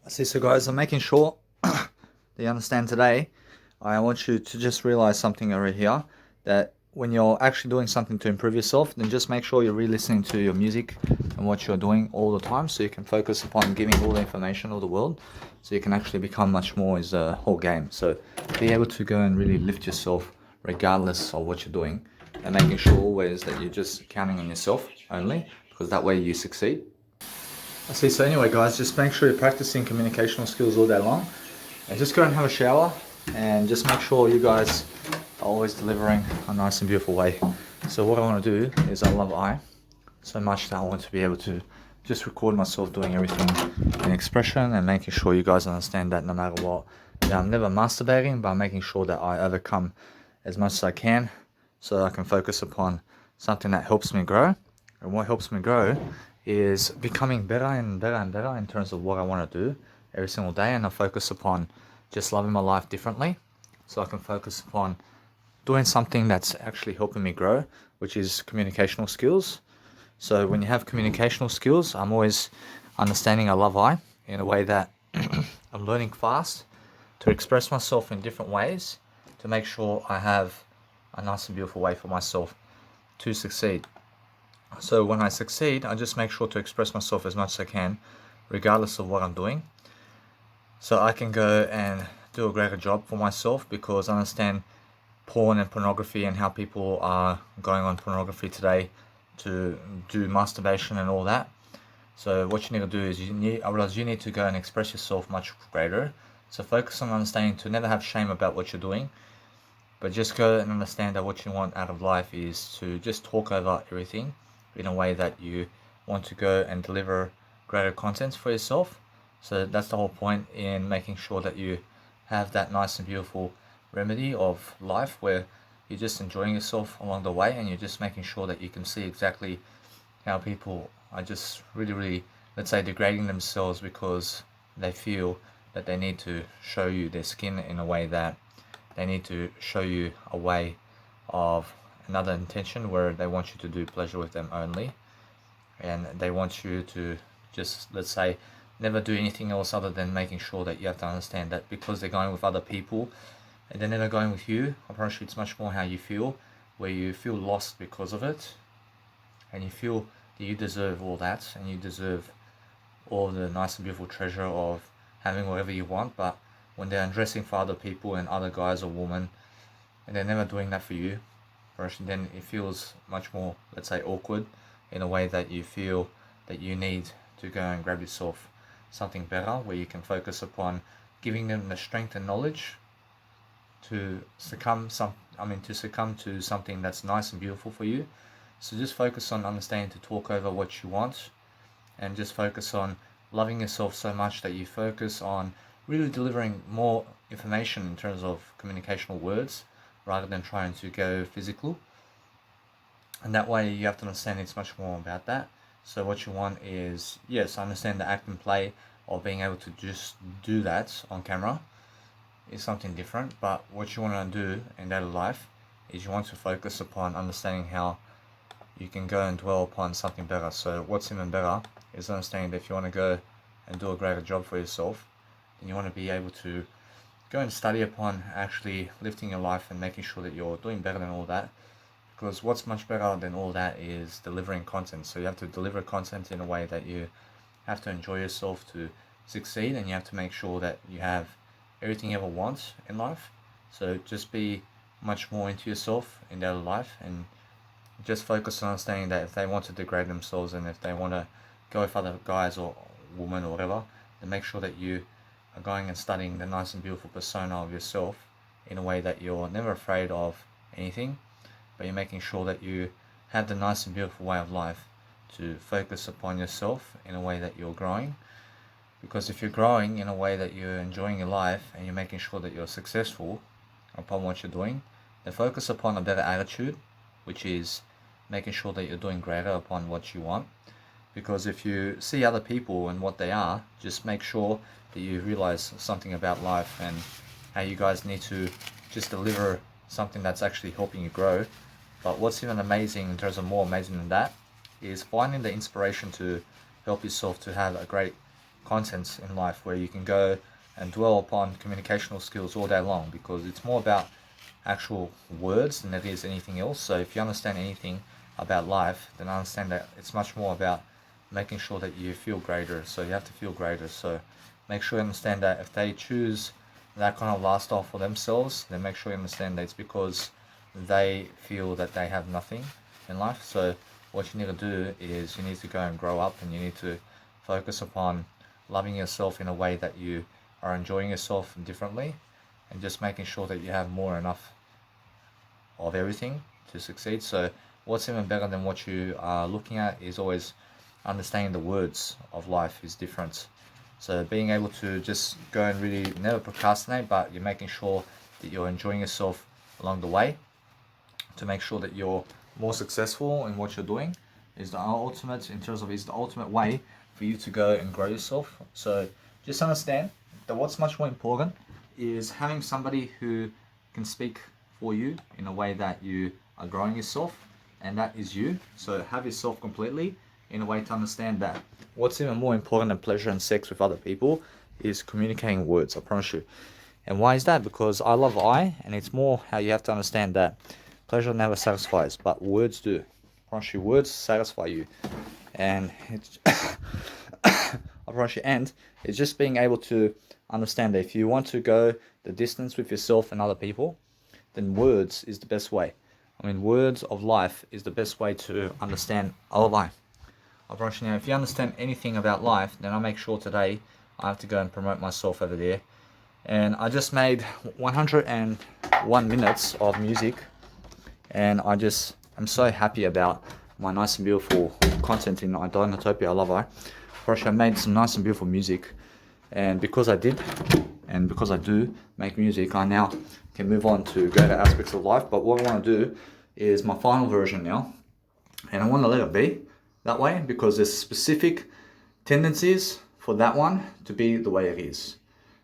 See, so guys, I'm making sure that you understand today. I want you to just realize something over here, that when you're actually doing something to improve yourself, then just make sure you're re-listening to your music and what you're doing all the time, so you can focus upon giving all the information of the world, so you can actually become much more is the whole game. So be able to go and really lift yourself regardless of what you're doing, and making sure always that you're just counting on yourself only, because that way you succeed. I see. So anyway, guys, just make sure you're practicing communicational skills all day long, and just go and have a shower, and just make sure you guys are always delivering a nice and beautiful way. So what I want to do is I love I so much that I want to be able to just record myself doing everything in expression and making sure you guys understand that no matter what, that I'm never masturbating, but I'm making sure that I overcome as much as I can so that I can focus upon something that helps me grow. And what helps me grow is becoming better and better and better in terms of what I want to do every single day. And I focus upon just loving my life differently, so I can focus upon doing something that's actually helping me grow, which is communicational skills. So when you have communicational skills, I'm always understanding I love I in a way that I'm learning fast to express myself in different ways to make sure I have a nice and beautiful way for myself to succeed. So when I succeed, I just make sure to express myself as much as I can, regardless of what I'm doing. So I can go and do a greater job for myself, because I understand porn and pornography and how people are going on pornography today to do masturbation and all that. So what you need to do is I realize you need to go and express yourself much greater. So focus on understanding to never have shame about what you're doing, but just go and understand that what you want out of life is to just talk over everything in a way that you want to go and deliver greater content for yourself. So that's the whole point in making sure that you have that nice and beautiful remedy of life where you're just enjoying yourself along the way, and you're just making sure that you can see exactly how people are just really, really, let's say, degrading themselves because they feel that they need to show you their skin in a way that they need to show you a way of another intention where they want you to do pleasure with them only, and they want you to just, let's say, never do anything else other than making sure that you have to understand that because they're going with other people and they're never going with you. I promise you it's much more how you feel, where you feel lost because of it, and you feel that you deserve all that, and you deserve all the nice and beautiful treasure of having whatever you want. But when they're undressing for other people and other guys or women, and they're never doing that for you, then it feels much more, let's say, awkward, in a way that you feel that you need to go and grab yourself something better where you can focus upon giving them the strength and knowledge to succumb to something that's nice and beautiful for you. So just focus on understanding to talk over what you want, and just focus on loving yourself so much that you focus on really delivering more information in terms of communicational words rather than trying to go physical. And that way you have to understand it's much more about that. So what you want is, yes, I understand the act and play of being able to just do that on camera is something different, but what you want to do in daily life is you want to focus upon understanding how you can go and dwell upon something better. So what's even better is understanding that if you want to go and do a greater job for yourself, then you want to be able to go and study upon actually lifting your life and making sure that you're doing better than all that. Because what's much better than all that is delivering content. So you have to deliver content in a way that you have to enjoy yourself to succeed, and you have to make sure that you have everything you ever want in life. So just be much more into yourself in daily life, and just focus on understanding that if they want to degrade themselves and if they want to go with other guys or women or whatever, then make sure that you are going and studying the nice and beautiful persona of yourself in a way that you're never afraid of anything, but you're making sure that you have the nice and beautiful way of life to focus upon yourself in a way that you're growing. Because if you're growing in a way that you're enjoying your life and you're making sure that you're successful upon what you're doing, then focus upon a better attitude, which is making sure that you're doing greater upon what you want. Because if you see other people and what they are, just make sure that you realize something about life and how you guys need to just deliver something that's actually helping you grow. But what's even amazing, in terms of more amazing than that, is finding the inspiration to help yourself to have a great contents in life where you can go and dwell upon communicational skills all day long, because it's more about actual words than it is anything else. So if you understand anything about life, then understand that it's much more about making sure that you feel greater. So you have to feel greater. So make sure you understand that if they choose that kind of lifestyle for themselves, then make sure you understand that it's because they feel that they have nothing in life. So what you need to do is you need to go and grow up, and you need to focus upon loving yourself in a way that you are enjoying yourself differently, and just making sure that you have more enough of everything to succeed. So what's even better than what you are looking at is always understanding the words of life is different. So being able to just go and really never procrastinate, but you're making sure that you're enjoying yourself along the way to make sure that you're more successful in what you're doing is the ultimate way for you to go and grow yourself. So just understand that what's much more important is having somebody who can speak for you in a way that you are growing yourself, and that is you. So have yourself completely in a way to understand that what's even more important than pleasure and sex with other people is communicating words, I promise you. And why is that? Because I love I, and it's more how you have to understand that pleasure never satisfies, but words do. I promise you, words satisfy you. And it's I promise you, and it's just being able to understand that if you want to go the distance with yourself and other people, then words is the best way. I mean, words of life is the best way to understand our life. I promise you now, if you understand anything about life, then I'll make sure today I have to go and promote myself over there. And I just made 101 minutes of music, and I'm so happy about my nice and beautiful content in Dynatopia. I love it. First, I made some nice and beautiful music, and because I did, and because I do make music, I now can move on to greater aspects of life. But what I want to do is my final version now, and I want to let it be that way because there's specific tendencies for that one to be the way it is,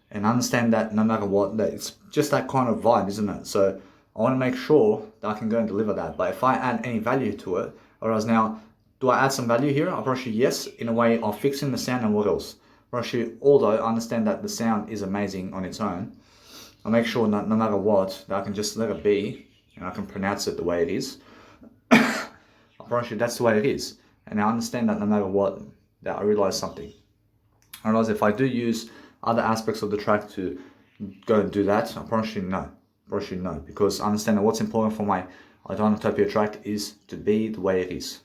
and understand that no matter what, that it's just that kind of vibe, isn't it? So I want to make sure that I can go and deliver that. But if I add any value to it, whereas now, do I add some value here? I'll brush you, yes, in a way of fixing the sound. And what else? Brush you, although I understand that the sound is amazing on its own, I'll make sure that no matter what, that I can just let it be, and I can pronounce it the way it is. I'll brush you, that's the way it is. And I understand that no matter what, that I realize something. I realize if I do use other aspects of the track to go and do that, I promise you no. Because I understand that what's important for my Dynatopia track is to be the way it is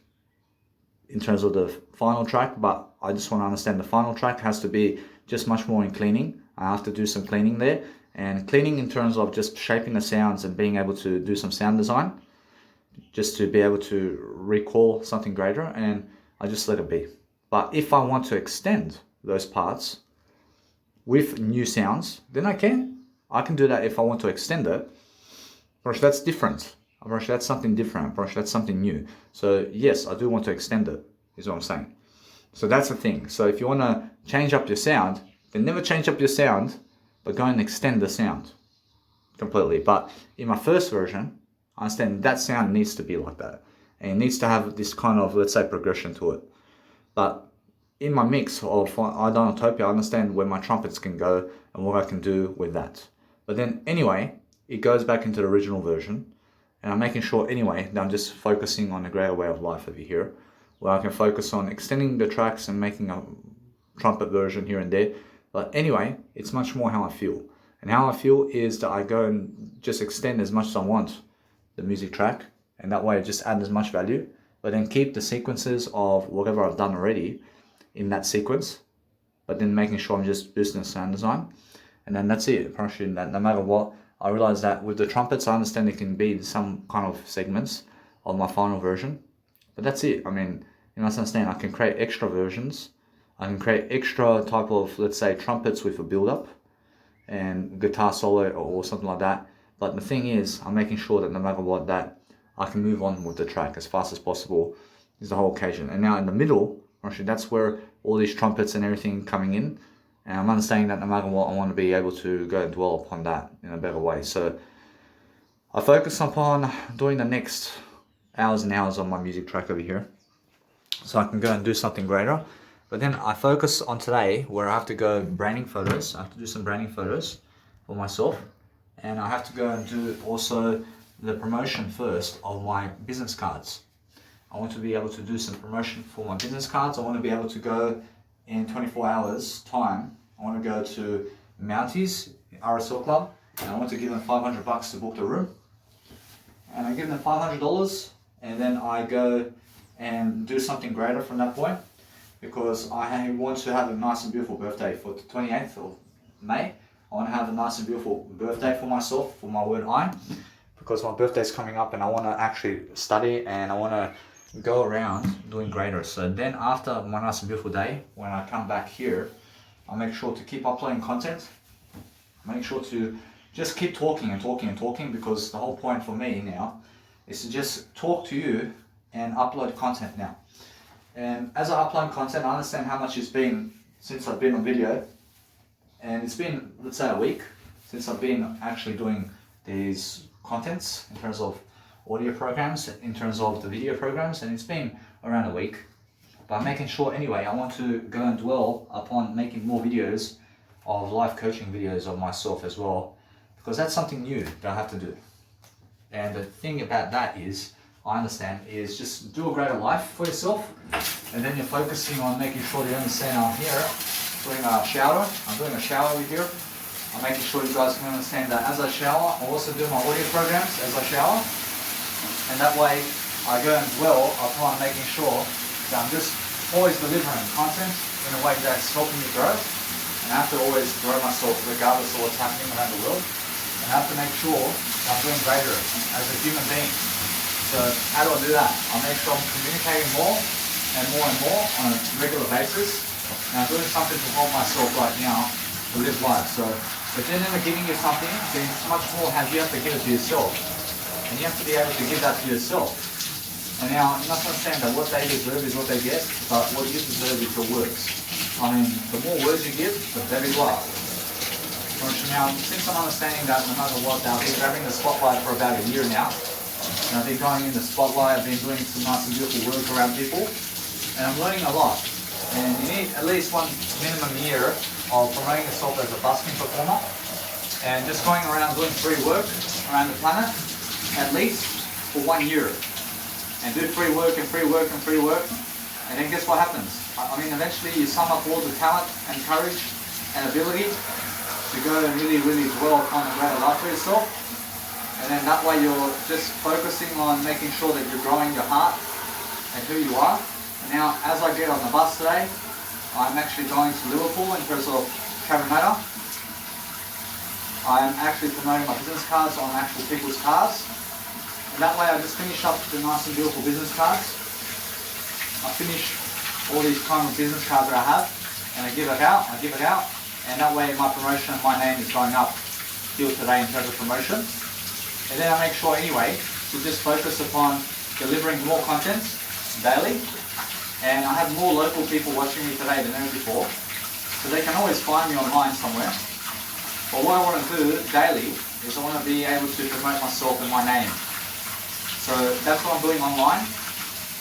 in terms of the final track, but I just want to understand the final track has to be just much more in cleaning. I have to do some cleaning there, and cleaning in terms of just shaping the sounds and being able to do some sound design, just to be able to recall something greater, and I just let it be. But if I want to extend those parts with new sounds, then I can do that if I want to extend it. But that's different. That's something different. That's something new. So yes, I do want to extend it, is what I'm saying. So that's the thing. So if you want to change up your sound, then never change up your sound, but go and extend the sound completely. But in my first version, I understand that sound needs to be like that. And it needs to have this kind of, let's say, progression to it. But in my mix of Dynatopia, I understand where my trumpets can go and what I can do with that. But then anyway, it goes back into the original version. And I'm making sure anyway that I'm just focusing on a greater way of life over here, where I can focus on extending the tracks and making a trumpet version here and there. But anyway, it's much more how I feel. And how I feel is that I go and just extend as much as I want the music track, and that way I just add as much value, but then keep the sequences of whatever I've done already in that sequence, but then making sure I'm just boosting sound design. And then that's it. Apparently, that no matter what, I realize that with the trumpets, I understand it can be some kind of segments of my final version, but that's it. I mean, you must understand, I can create extra versions. I can create extra type of, let's say, trumpets with a build-up and guitar solo or something like that. But the thing is, I'm making sure that no matter what, that I can move on with the track as fast as possible is the whole occasion. And now in the middle, actually, that's where all these trumpets and everything coming in. And I'm understanding that no matter what, I want to be able to go and dwell upon that in a better way. So I focus upon doing the next hours and hours on my music track over here, so I can go and do something greater. But then I focus on today where I have to go branding photos. I have to do some branding photos for myself. And I have to go and do also the promotion first of my business cards. I want to be able to do some promotion for my business cards. I want to be able to go in 24 hours time. I want to go to Mounties RSL Club and I want to give them $500 to book the room. And I give them $500 and then I go and do something greater from that point, because I want to have a nice and beautiful birthday for the 28th of May. I want to have a nice and beautiful birthday for myself, for my word I, because my birthday's coming up and I want to actually study and I want to go around doing greater. So then after my nice and beautiful day, when I come back here, I'll make sure to keep uploading content. Make sure to just keep talking and talking and talking, because the whole point for me now is to just talk to you and upload content now. And as I upload content, I understand how much it's been since I've been on video. And it's been, let's say, a week since I've been actually doing these contents in terms of audio programs, in terms of the video programs, and it's been around a week. But I'm making sure anyway, I want to go and dwell upon making more videos of live coaching videos of myself as well, because that's something new that I have to do. And the thing about that is, I understand, is just do a greater life for yourself, and then you're focusing on making sure that you understand. I'm here doing a shower. I'm doing a shower over here. I'm making sure you guys can understand that as I shower, I also do my audio programs as I shower, and that way I go and dwell upon making sure that I'm just always delivering content in a way that's helping me grow. And I have to always grow myself regardless of what's happening around the world. And I have to make sure that I'm doing greater as a human being. So how do I do that? I make sure I'm communicating more and more on a regular basis. And I'm doing something to help myself right now to live life. So if they're never giving you something, then it's much more how you have to give it to yourself. And you have to be able to give that to yourself. And now you must understand that what they deserve is what they get, but what you deserve is your words. I mean, the more words you give, the better you are. Now, since I'm understanding that no matter what, I've been grabbing the spotlight for about a year now. And I've been going in the spotlight, I've been doing some nice and beautiful work around people, and I'm learning a lot. And you need at least one minimum year of promoting yourself as a busking performer, and just going around doing free work around the planet, at least for 1 year. And do free work and free work and free work, and then guess what happens? I mean, eventually you sum up all the talent and courage and ability to go and really dwell upon a greater life for yourself. And then that way you're just focusing on making sure that you're growing your heart and who you are. And now as I get on the bus today, I'm actually going to Liverpool in terms of Cabramatta. I'm actually promoting my business cards on actual people's cars. And that way I just finish up the nice and beautiful business cards. I finish all these kind of business cards that I have and I give it out, and that way my promotion and my name is going up still today in terms of promotion. And then I make sure anyway to just focus upon delivering more content daily. And I have more local people watching me today than ever before, so they can always find me online somewhere. But what I want to do daily is I want to be able to promote myself and my name. So that's what I'm doing online,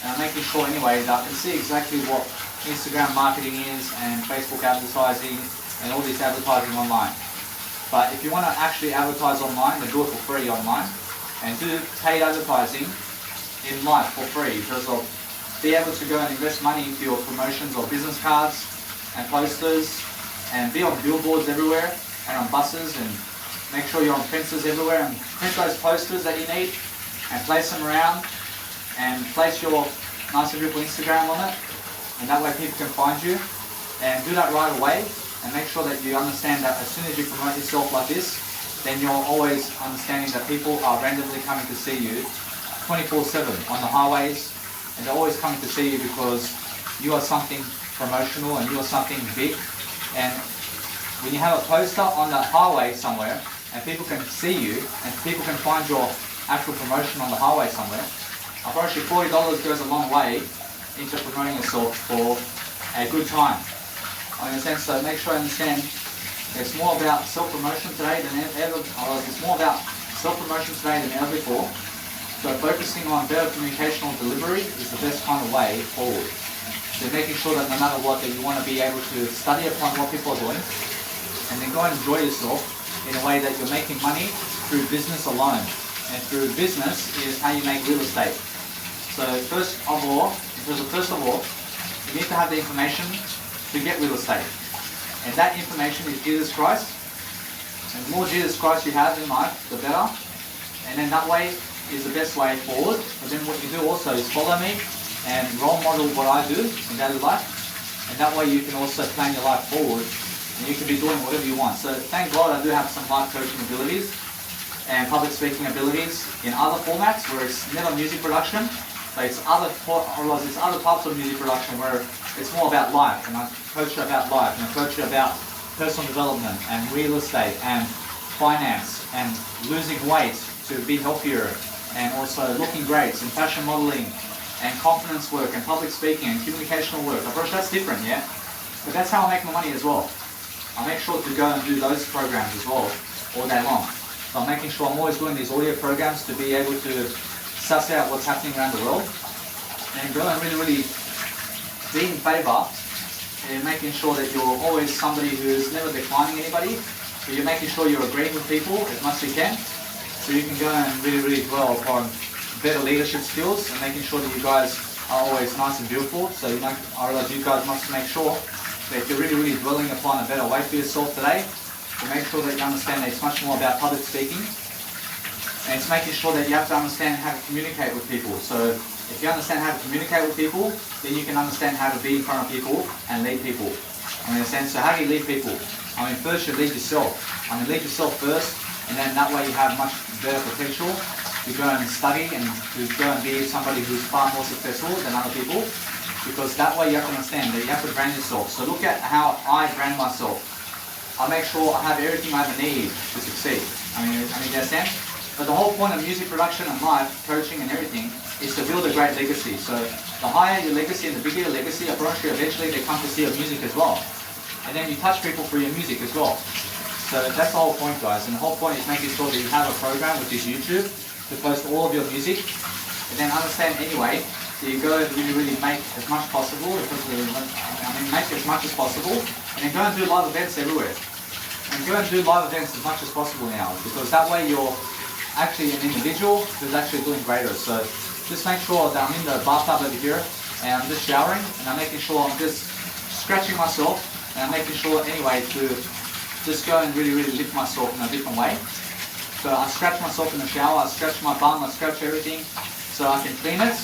and I'm making sure anyway that I can see exactly what Instagram marketing is and Facebook advertising and all this advertising online. But if you want to actually advertise online, then do it for free online, and do paid advertising in life for free, because of be able to go and invest money into your promotions of business cards and posters, and be on billboards everywhere and on buses, and make sure you're on fences everywhere and print those posters that you need and place them around and place your nice and beautiful Instagram on it, and that way people can find you. And do that right away, and make sure that you understand that as soon as you promote yourself like this, then you're always understanding that people are randomly coming to see you 24/7 on the highways, and they're always coming to see you because you are something promotional and you are something big. And when you have a poster on the highway somewhere and people can see you and people can find your actual promotion on the highway somewhere, I promise you $40 goes a long way into promoting yourself for a good time. I understand, so make sure I understand it's more about self-promotion today than ever, it's more about self-promotion today than ever before. So focusing on better communicational delivery is the best kind of way forward. So making sure that no matter what, that you want to be able to study upon what people are doing, and then go and enjoy yourself in a way that you're making money through business alone. And through business is how you make real estate. So first of all, you need to have the information to get real estate. And that information is Jesus Christ. And the more Jesus Christ you have in life, the better. And then that way is the best way forward. But then what you do also is follow me and role model what I do in daily life. And that way you can also plan your life forward. And you can be doing whatever you want. So thank God I do have some life coaching abilities and public speaking abilities in other formats where it's never music production. But it's other types of music production where it's more about life. And I coach you about life. And I coach you about personal development and real estate and finance and losing weight to be healthier and also looking great and fashion modeling and confidence work and public speaking and communicational work. Of course, that's different, yeah? But that's how I make my money as well. I make sure to go and do those programs as well all day long. So I'm making sure I'm always doing these audio programs to be able to suss out what's happening around the world and go and really be in favour and making sure that you're always somebody who's never declining anybody, but you're making sure you're agreeing with people as much as you can, so you can go and really dwell upon better leadership skills and making sure that you guys are always nice and beautiful. So I realize you guys must make sure that if you're really dwelling upon a better way for yourself today, to make sure that you understand that it's much more about public speaking. And it's making sure that you have to understand how to communicate with people. So if you understand how to communicate with people, then you can understand how to be in front of people and lead people. In a sense, so how do you lead people? First you lead yourself. Lead yourself first, and then that way you have much better potential to go and study and to go and be somebody who's far more successful than other people. Because that way you have to understand that you have to brand yourself. So look at how I brand myself. I make sure I have everything I ever need to succeed. You understand? But the whole point of music production and life, coaching and everything, is to build a great legacy. So the higher your legacy and the bigger your legacy, I promise you eventually they come to see your music as well. And then you touch people through your music as well. So that's the whole point, guys. And the whole point is making sure that you have a program, which is YouTube, to post all of your music. And then understand anyway, so you go and really make as much possible, make as much as possible, and then go and do live events everywhere. And go and do live events as much as possible now, because that way you're actually an individual who's actually doing greater. So just make sure that I'm in the bathtub over here and I'm just showering and I'm making sure I'm just scratching myself and I'm making sure anyway to just go and really lift myself in a different way. So I scratch myself in the shower, I scratch my bum, I scratch everything so I can clean it,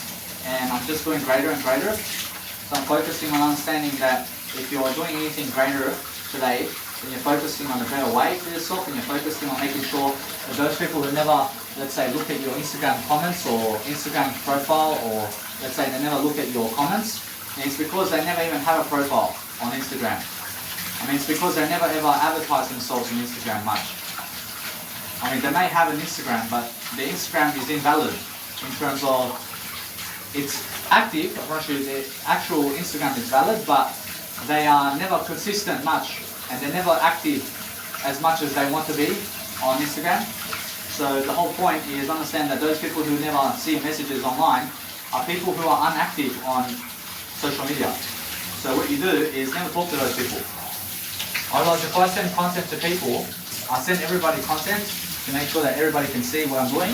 and I'm just doing greater and greater. So I'm focusing on understanding that if you're doing anything greater today, and you're focusing on a better way for yourself, and you're focusing on making sure that those people who never, let's say, look at your Instagram comments or Instagram profile, or let's say they never look at your comments, and it's because they never even have a profile on Instagram. It's because they never ever advertise themselves on Instagram much. They may have an Instagram, but the Instagram is invalid in terms of it's active. I promise you the actual Instagram is valid, but they are never consistent much. And they're never active as much as they want to be on Instagram. So the whole point is understand that those people who never see messages online are people who are inactive on social media. So what you do is never talk to those people. Otherwise, if I send content to people, I send everybody content to make sure that everybody can see what I'm doing,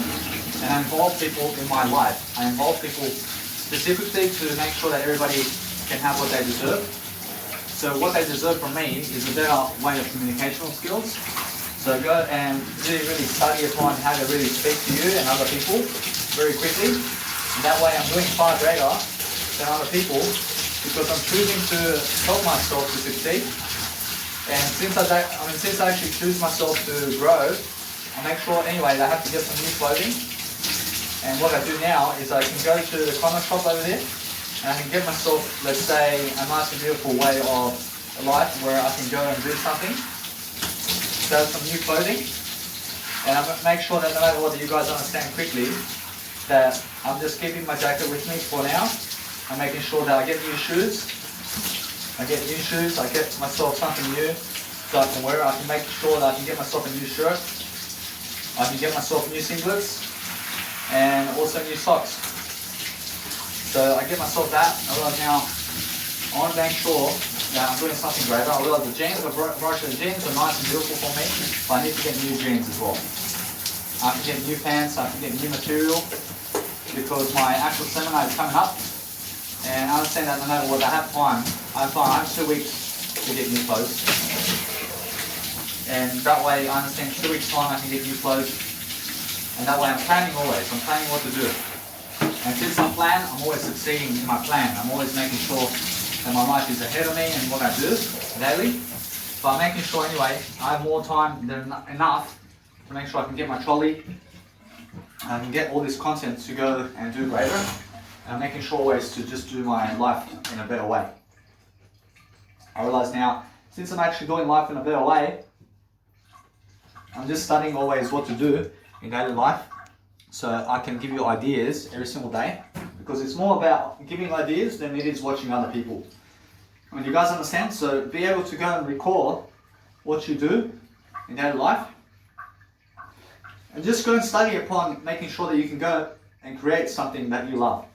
and I involve people in my life. I involve people specifically to make sure that everybody can have what they deserve. So what they deserve from me is a better way of communicational skills. So go and really study upon how to really speak to you and other people very quickly. And that way I'm doing far greater than other people because I'm choosing to help myself to succeed. And since I actually choose myself to grow, I make sure anyway that I have to get some new clothing. And what I do now is I can go to the corner shop over there and I can get myself, let's say, a nice and beautiful way of life where I can go and do something, sell some new clothing, and I make sure that no matter what, you guys understand quickly that I'm just keeping my jacket with me for now. I'm making sure that I get new shoes. I get myself something new so I can wear. I can make sure that I can get myself a new shirt. I can get myself new singlets and also new socks. So I get myself that. Otherwise now I want to make sure that I'm doing something greater. I realize the jeans, the brush of the jeans are nice and beautiful for me, but I need to get new jeans as well. I have to get new pants, I have to get new material, because my actual seminar is coming up, and I understand that no matter what, I have time. I have 2 weeks to get new clothes, and that way I understand 2 weeks time I can get new clothes, and that way I'm planning always. I'm planning what to do, and since I plan, I'm always succeeding in my plan. I'm always making sure that my life is ahead of me and what I do daily. But I'm making sure anyway I have more time than enough to make sure I can get my trolley, I can get all this content to go and do greater, and I'm making sure always to just do my life in a better way. I realize now, since I'm actually doing life in a better way, I'm just studying always what to do in daily life, so I can give you ideas every single day, because it's more about giving ideas than it is watching other people. And you guys understand? So be able to go and record what you do in daily life, and just go and study upon making sure that you can go and create something that you love.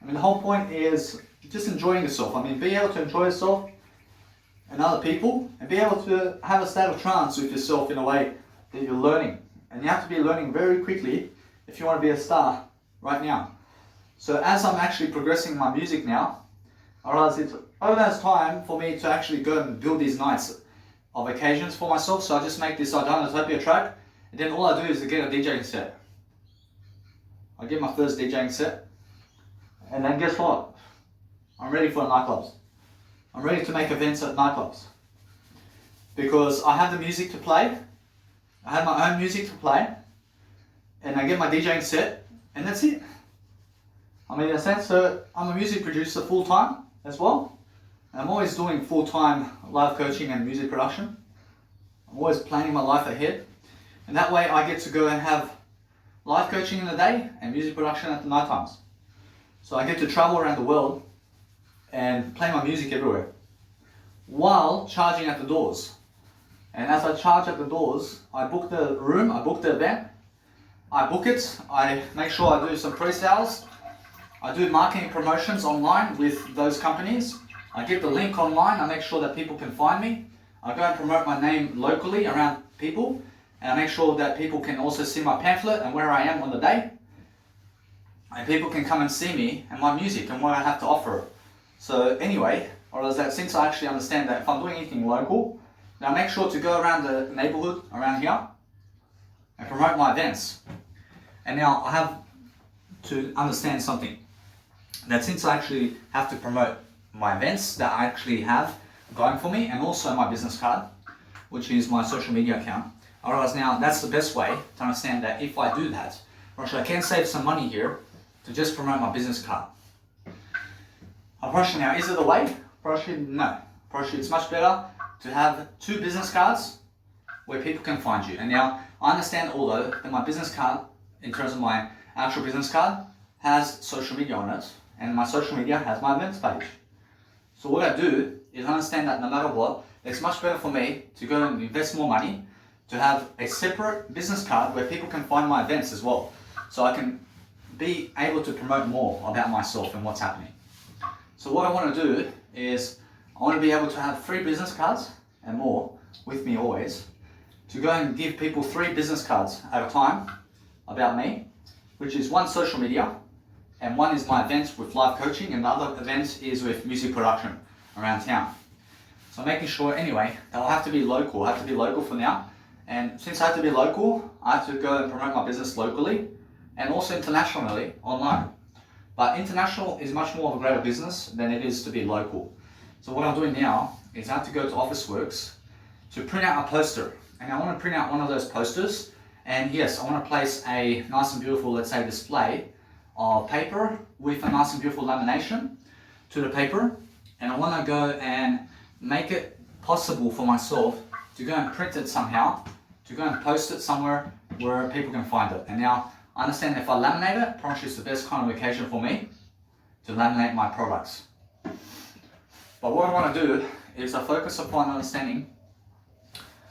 I mean, the whole point is just enjoying yourself. I mean, be able to enjoy yourself and other people, and be able to have a state of trance with yourself in a way that you're learning. And you have to be learning very quickly if you want to be a star right now. So as I'm actually progressing my music now, I realize it's almost time for me to actually go and build these nights of occasions for myself. So I just make this Idonotopia track, and then all I do is to get a DJing set. I get my first DJing set, and then guess what? I'm ready for the nightclubs. I'm ready to make events at nightclubs, because I have the music to play, I have my own music to play, and I get my DJing set, and that's it. I mean, in a sense, so I'm a music producer full-time as well, and I'm always doing full-time live coaching and music production. I'm always planning my life ahead, and that way I get to go and have live coaching in the day and music production at the night times. So I get to travel around the world and play my music everywhere, while charging at the doors. And as I charge at the doors, I book the room, I book the event, I book it, I make sure I do some pre-sales, I do marketing promotions online with those companies, I get the link online, I make sure that people can find me, I go and promote my name locally around people, and I make sure that people can also see my pamphlet and where I am on the day, and people can come and see me and my music and what I have to offer. So anyway, or is that since I actually understand that if I'm doing anything local, then I make sure to go around the neighborhood around here and promote my events. And now I have to understand something, that since I actually have to promote my events that I actually have going for me, and also my business card, which is my social media account, I realize now that's the best way to understand that if I do that, or actually I can save some money here to just promote my business card. Approach now, is it the way? Approach no. Approach it's much better to have 2 business cards where people can find you. And now I understand, although that my business card, in terms of my actual business card, has social media on it, and my social media has my events page. So what I do is understand that no matter what, it's much better for me to go and invest more money to have a separate business card where people can find my events as well. So I can be able to promote more about myself and what's happening. So what I want to do is I want to be able to have 3 business cards and more with me always, to go and give people 3 business cards at a time about me, which is 1 social media, and 1 is my events with live coaching, and the other event is with music production around town. So I'm making sure anyway that I'll have to be local. I have to be local for now, and since I have to be local, I have to go and promote my business locally and also internationally online. But international is much more of a greater business than it is to be local. So what I'm doing now is I have to go to Officeworks to print out a poster. And I want to print out one of those posters. And yes, I want to place a nice and beautiful, let's say, display of paper with a nice and beautiful lamination to the paper. And I want to go and make it possible for myself to go and print it somehow, to go and post it somewhere where people can find it. And now, I understand if I laminate it, probably it's the best kind of occasion for me to laminate my products. But what I want to do is I focus upon understanding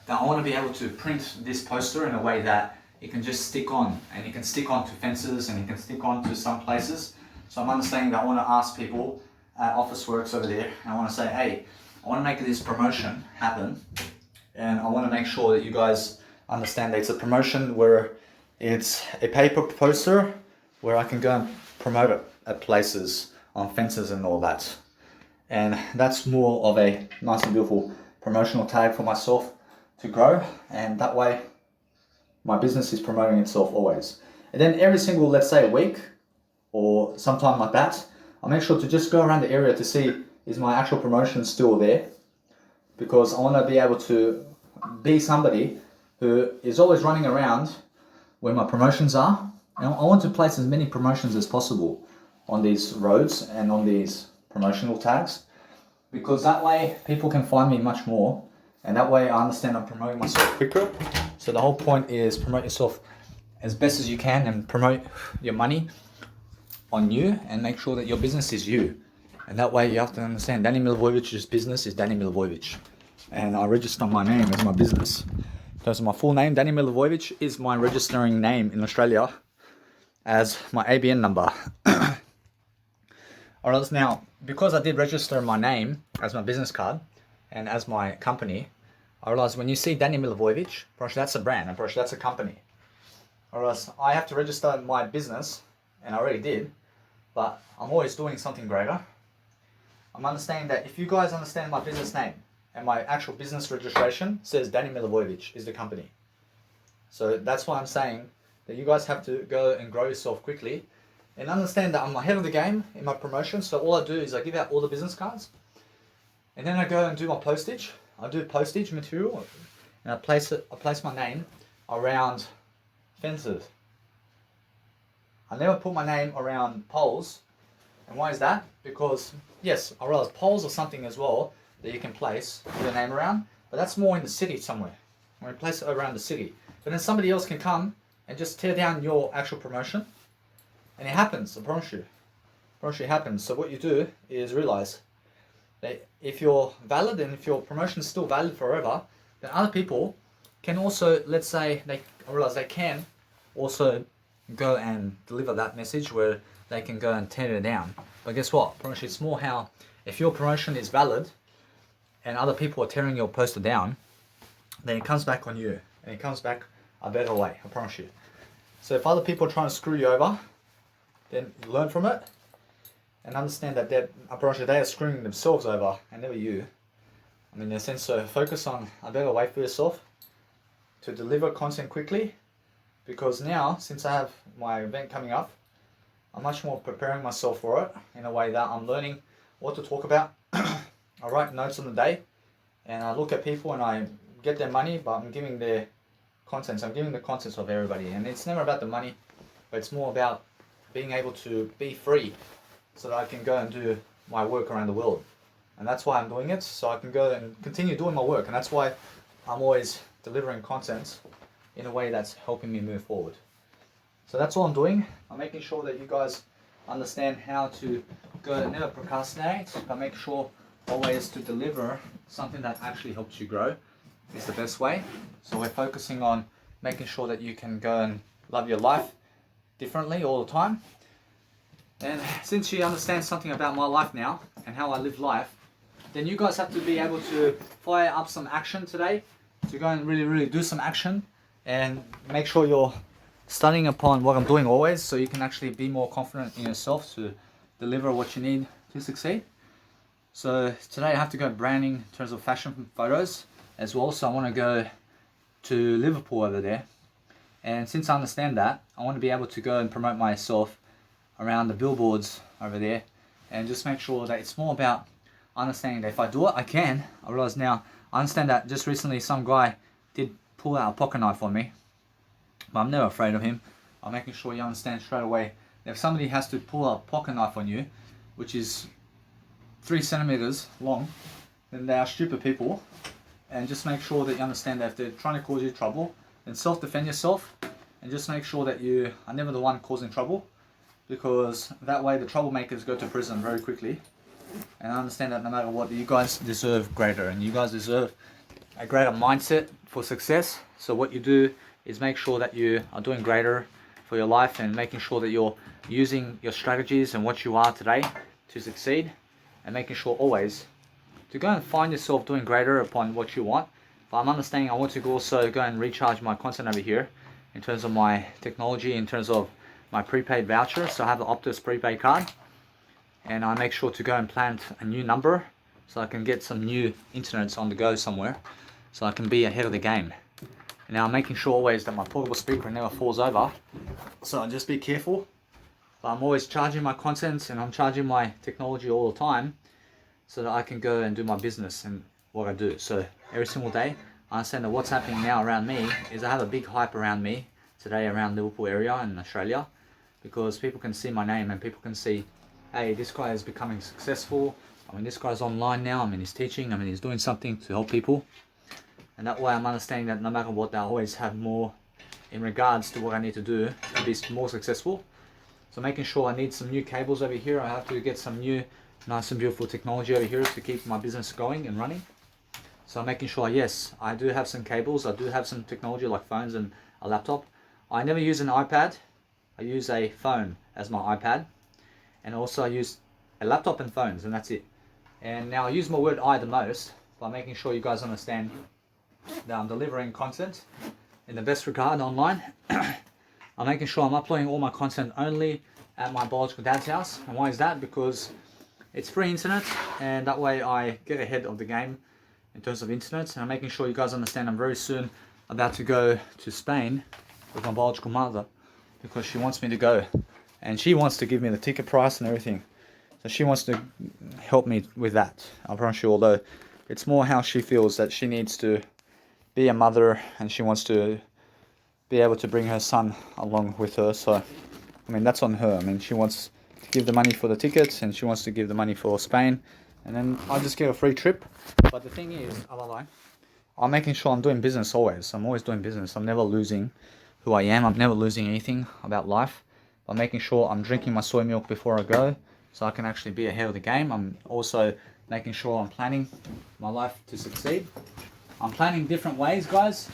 that I want to be able to print this poster in a way that it can just stick on, and it can stick on to fences, and it can stick on to some places. So I'm understanding that I want to ask people at Office Works over there, and I want to say, hey, I want to make this promotion happen, and I want to make sure that you guys understand that it's a promotion where it's a paper poster where I can go and promote it at places, on fences and all that. And that's more of a nice and beautiful promotional tag for myself to grow, and that way my business is promoting itself always. And then every single, let's say, a week or sometime like that, I'll make sure to just go around the area to see, is my actual promotion still there? Because I want to be able to be somebody who is always running around where my promotions are. And I want to place as many promotions as possible on these roads and on these promotional tags, because that way people can find me much more, and that way I understand I'm promoting myself quicker. So the whole point is promote yourself as best as you can and promote your money on you and make sure that your business is you. And that way you have to understand Danny Milivojevic's business is Danny Milivojevic, and I register my name as my business. So my full name, Danny Milivojevic, is my registering name in Australia as my ABN number. Alright, now, because I did register my name as my business card and as my company, I realized when you see Danny Milivojevic, that's a brand, and that's a company. Alright, I have to register my business, and I already did, but I'm always doing something greater. I'm understanding that if you guys understand my business name and my actual business registration says Danny Milivojevic is the company. So that's why I'm saying that you guys have to go and grow yourself quickly and understand that I'm ahead of the game in my promotion. So all I do is I give out all the business cards, and then I go and do my postage. I do postage material, and I place my name around fences. I never put my name around poles. And why is that? Because yes, I realize poles are something as well that you can place your name around, but that's more in the city somewhere. When you place it around the city, but then somebody else can come and just tear down your actual promotion. And it happens, I promise you. I promise you it happens. So what you do is realize that if you're valid and if your promotion is still valid forever, then other people can also, let's say, I realize they can also go and deliver that message where they can go and tear it down. But guess what? I promise you, it's more how, if your promotion is valid and other people are tearing your poster down, then it comes back on you. And it comes back a better way, I promise you. So if other people are trying to screw you over, then learn from it and understand that I promise you, they are screwing themselves over and never you. I mean, in a sense, so focus on a better way for yourself to deliver content quickly, because now, since I have my event coming up, I'm much more preparing myself for it in a way that I'm learning what to talk about. I write notes on the day and I look at people and I get their money, but I'm giving their contents. I'm giving the contents of everybody, and it's never about the money, but it's more about being able to be free so that I can go and do my work around the world. And that's why I'm doing it, so I can go and continue doing my work. And that's why I'm always delivering content in a way that's helping me move forward. So that's all I'm doing. I'm making sure that you guys understand how to go and never procrastinate, but make sure always to deliver something that actually helps you grow is the best way. So we're focusing on making sure that you can go and love your life differently all the time. And since you understand something about my life now and how I live life, then you guys have to be able to fire up some action today, to go and really do some action and make sure you're studying upon what I'm doing always, so you can actually be more confident in yourself to deliver what you need to succeed. So today I have to go branding in terms of fashion photos as well, so I want to go to Liverpool over there. And since I understand that, I want to be able to go and promote myself around the billboards over there and just make sure that it's more about understanding that if I do it, I can. I realize now, I understand that just recently some guy did pull out a pocket knife on me, but I'm never afraid of him. I'm making sure you understand straight away that if somebody has to pull out a pocket knife on you, which is 3 centimeters long, then they are stupid people. And just make sure that you understand that if they're trying to cause you trouble, then self-defend yourself and just make sure that you are never the one causing trouble, because that way the troublemakers go to prison very quickly. And I understand that no matter what, you guys deserve greater, and you guys deserve a greater mindset for success. So what you do is make sure that you are doing greater for your life and making sure that you're using your strategies and what you are today to succeed. and making sure always to go and find yourself doing greater upon what you want. But I'm understanding I want to also go and recharge my content over here in terms of my technology, in terms of my prepaid voucher. So I have the Optus prepaid card, and I make sure to go and plant a new number so I can get some new internets on the go somewhere, so I can be ahead of the game. And now I'm making sure always that my portable speaker never falls over, so I just be careful. But I'm always charging my content and I'm charging my technology all the time so that I can go and do my business and what I do. So every single day, I understand that what's happening now around me is I have a big hype around me today around Liverpool area in Australia, because people can see my name and people can see, hey, this guy is becoming successful. I mean, this guy's online now. I mean, he's teaching. I mean, he's doing something to help people. And that way I'm understanding that no matter what, they always have more in regards to what I need to do to be more successful. So making sure I need some new cables over here. I have to get some new nice and beautiful technology over here to keep my business going and running. So I'm making sure, yes, I do have some cables. I do have some technology like phones and a laptop. I never use an iPad. I use a phone as my iPad. And also I use a laptop and phones, and that's it. And now I use my word I the most by making sure you guys understand that I'm delivering content in the best regard online. I'm making sure I'm uploading all my content only at my biological dad's house. And why is that? Because it's free internet, and that way I get ahead of the game in terms of internet. And I'm making sure you guys understand I'm very soon about to go to Spain with my biological mother, because she wants me to go, and she wants to give me the ticket price and everything. So she wants to help me with that, I promise you, although it's more how she feels that she needs to be a mother and she wants to be able to bring her son along with her. So I mean, that's on her. I mean, she wants to give the money for the tickets and she wants to give the money for Spain, and then I just get a free trip. But the thing is, I'm making sure I'm doing business always. I'm always doing business. I'm never losing who I am. I'm never losing anything about life. I'm making sure I'm drinking my soy milk before I go, so I can actually be ahead of the game. I'm also making sure I'm planning my life to succeed. I'm planning different ways, guys.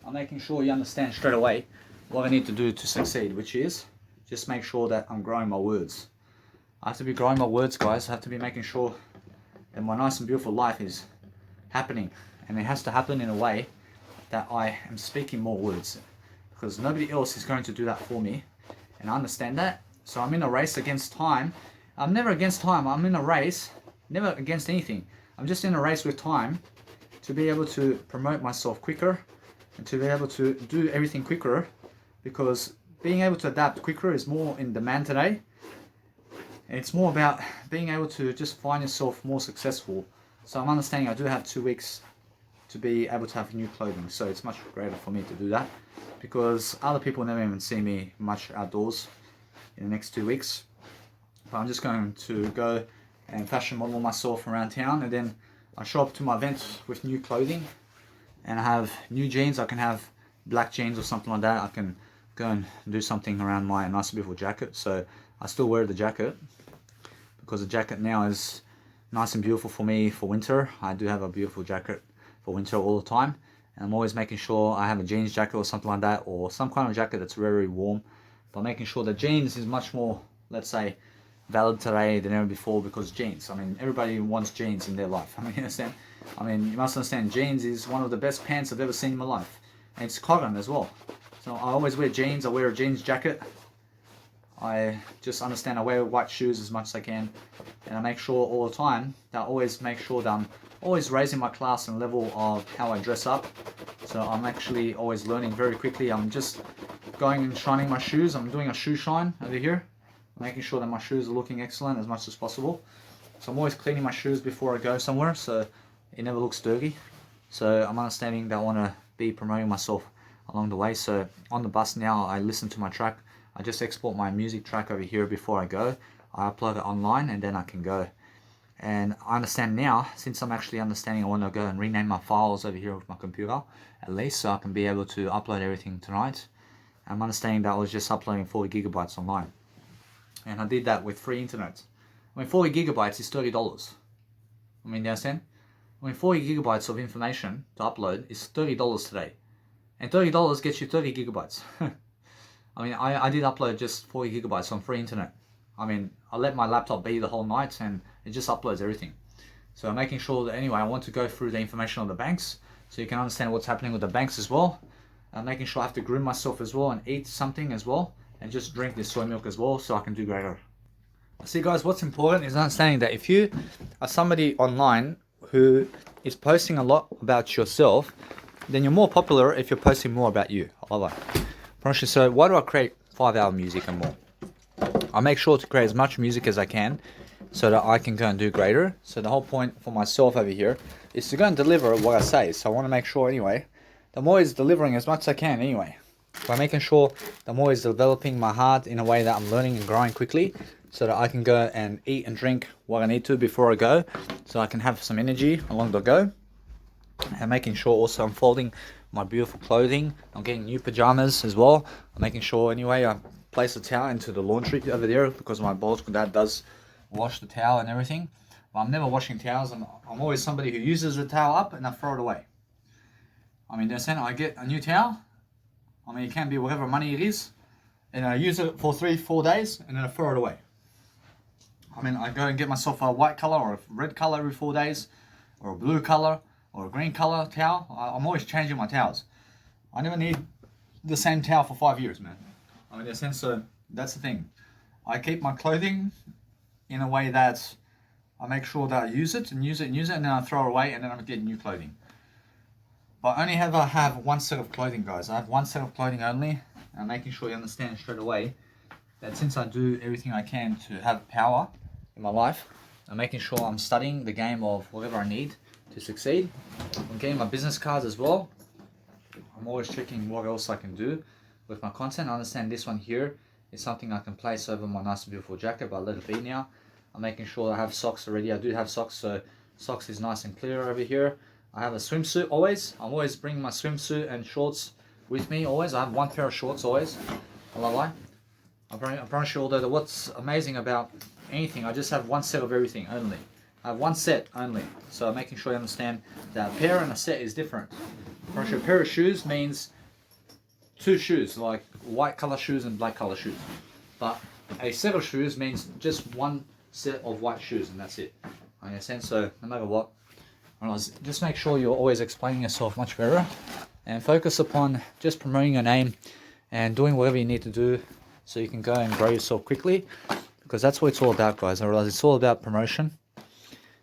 I'm making sure you understand straight away what I need to do to succeed, which is just make sure that I'm growing my words. I have to be growing my words, guys. I have to be making sure that my nice and beautiful life is happening, and it has to happen in a way that I am speaking more words, because nobody else is going to do that for me, and I understand that. So I'm in a race against time. I'm never against time. I'm in a race, never against anything. I'm just in a race with time to be able to promote myself quicker and to be able to do everything quicker, because being able to adapt quicker is more in demand today. And it's more about being able to just find yourself more successful. So I'm understanding I do have 2 weeks to be able to have new clothing. So it's much greater for me to do that, because other people never even see me much outdoors in the next 2 weeks. But I'm just going to go and fashion model myself around town, and then I show up to my events with new clothing, and I have new jeans. I can have black jeans or something like that. I can go and do something around my nice beautiful jacket. So I still wear the jacket, because the jacket now is nice and beautiful for me for winter. I do have a beautiful jacket for winter all the time, and I'm always making sure I have a jeans jacket or something like that, or some kind of jacket that's very warm. But making sure that jeans is much more, let's say, valid today than ever before, because jeans, I mean, everybody wants jeans in their life. I mean, you understand? I mean, you must understand, jeans is one of the best pants I've ever seen in my life, and it's cotton as well. So I always wear jeans. I wear a jeans jacket. I just understand I wear white shoes as much as I can, and I make sure all the time that I always make sure that I'm always raising my class and level of how I dress up. So I'm actually always learning very quickly. I'm just going and shining my shoes. I'm doing a shoe shine over here, making sure that my shoes are looking excellent as much as possible. So I'm always cleaning my shoes before I go somewhere, so it never looks dirty. So I'm understanding that I want to be promoting myself along the way. So on the bus now, I listen to my track. I just export my music track over here before I go. I upload it online, and then I can go. And I understand now, since I'm actually understanding, I want to go and rename my files over here with my computer, at least, so I can be able to upload everything tonight. I'm understanding that I was just uploading 40 gigabytes online. And I did that with free internet. I mean, 40 gigabytes is $30. I mean, you understand? I mean, 40 gigabytes of information to upload is $30 today. And $30 gets you 30 gigabytes. I mean, I did upload just 40 gigabytes on free internet. I mean, I let my laptop be the whole night and it just uploads everything. So I'm making sure that anyway, I want to go through the information on the banks so you can understand what's happening with the banks as well. I'm making sure I have to groom myself as well and eat something as well and just drink this soy milk as well so I can do greater. See guys, what's important is understanding that if you are somebody online who is posting a lot about yourself, then you're more popular if you're posting more about you. So why do I create 5-hour music and more? I make sure to create as much music as I can so that I can go and do greater. So the whole point for myself over here is to go and deliver what I say. So I want to make sure anyway, I'm always delivering as much as I can anyway. By making sure I'm always developing my heart in a way that I'm learning and growing quickly so that I can go and eat and drink what I need to before I go so I can have some energy along the go. And making sure also I'm folding my beautiful clothing. I'm getting new pajamas as well. I'm making sure anyway I place the towel into the laundry over there because my biological dad does wash the towel and everything. But I'm never washing towels. I'm always somebody who uses the towel up and I throw it away. I mean, then I get a new towel. I mean, it can be whatever money it is. And I use it for 3-4 days and then I throw it away. I mean, I go and get myself a white color or a red color every 4 days or a blue color or a green color towel. I'm always changing my towels. I never need the same towel for 5 years, man. I mean, in a sense, so that's the thing. I keep my clothing in a way that I make sure that I use it, and then I throw it away, and then I get new clothing. But I only ever have one set of clothing, guys. I have one set of clothing only, and I'm making sure you understand straight away that since I do everything I can to have power in my life, I'm making sure I'm studying the game of whatever I need to succeed. I'm getting my business cards as well. I'm always checking what else I can do with my content. I understand this one here is something I can place over my nice beautiful jacket, but let it be now. I'm making sure I have socks already. I do have socks, so socks is nice and clear over here. I have a swimsuit always. I'm always bringing my swimsuit and shorts with me always. I have one pair of shorts always. I promise you, although what's amazing about anything, I just have one set of everything only. I have one set only. So I'm making sure you understand that a pair and a set is different. A pair of shoes means 2 shoes, like white color shoes and black color shoes. But a set of shoes means just one set of white shoes and that's it. I understand. So no matter what, just make sure you're always explaining yourself much better and focus upon just promoting your name and doing whatever you need to do so you can go and grow yourself quickly, because that's what it's all about, guys. I realize it's all about promotion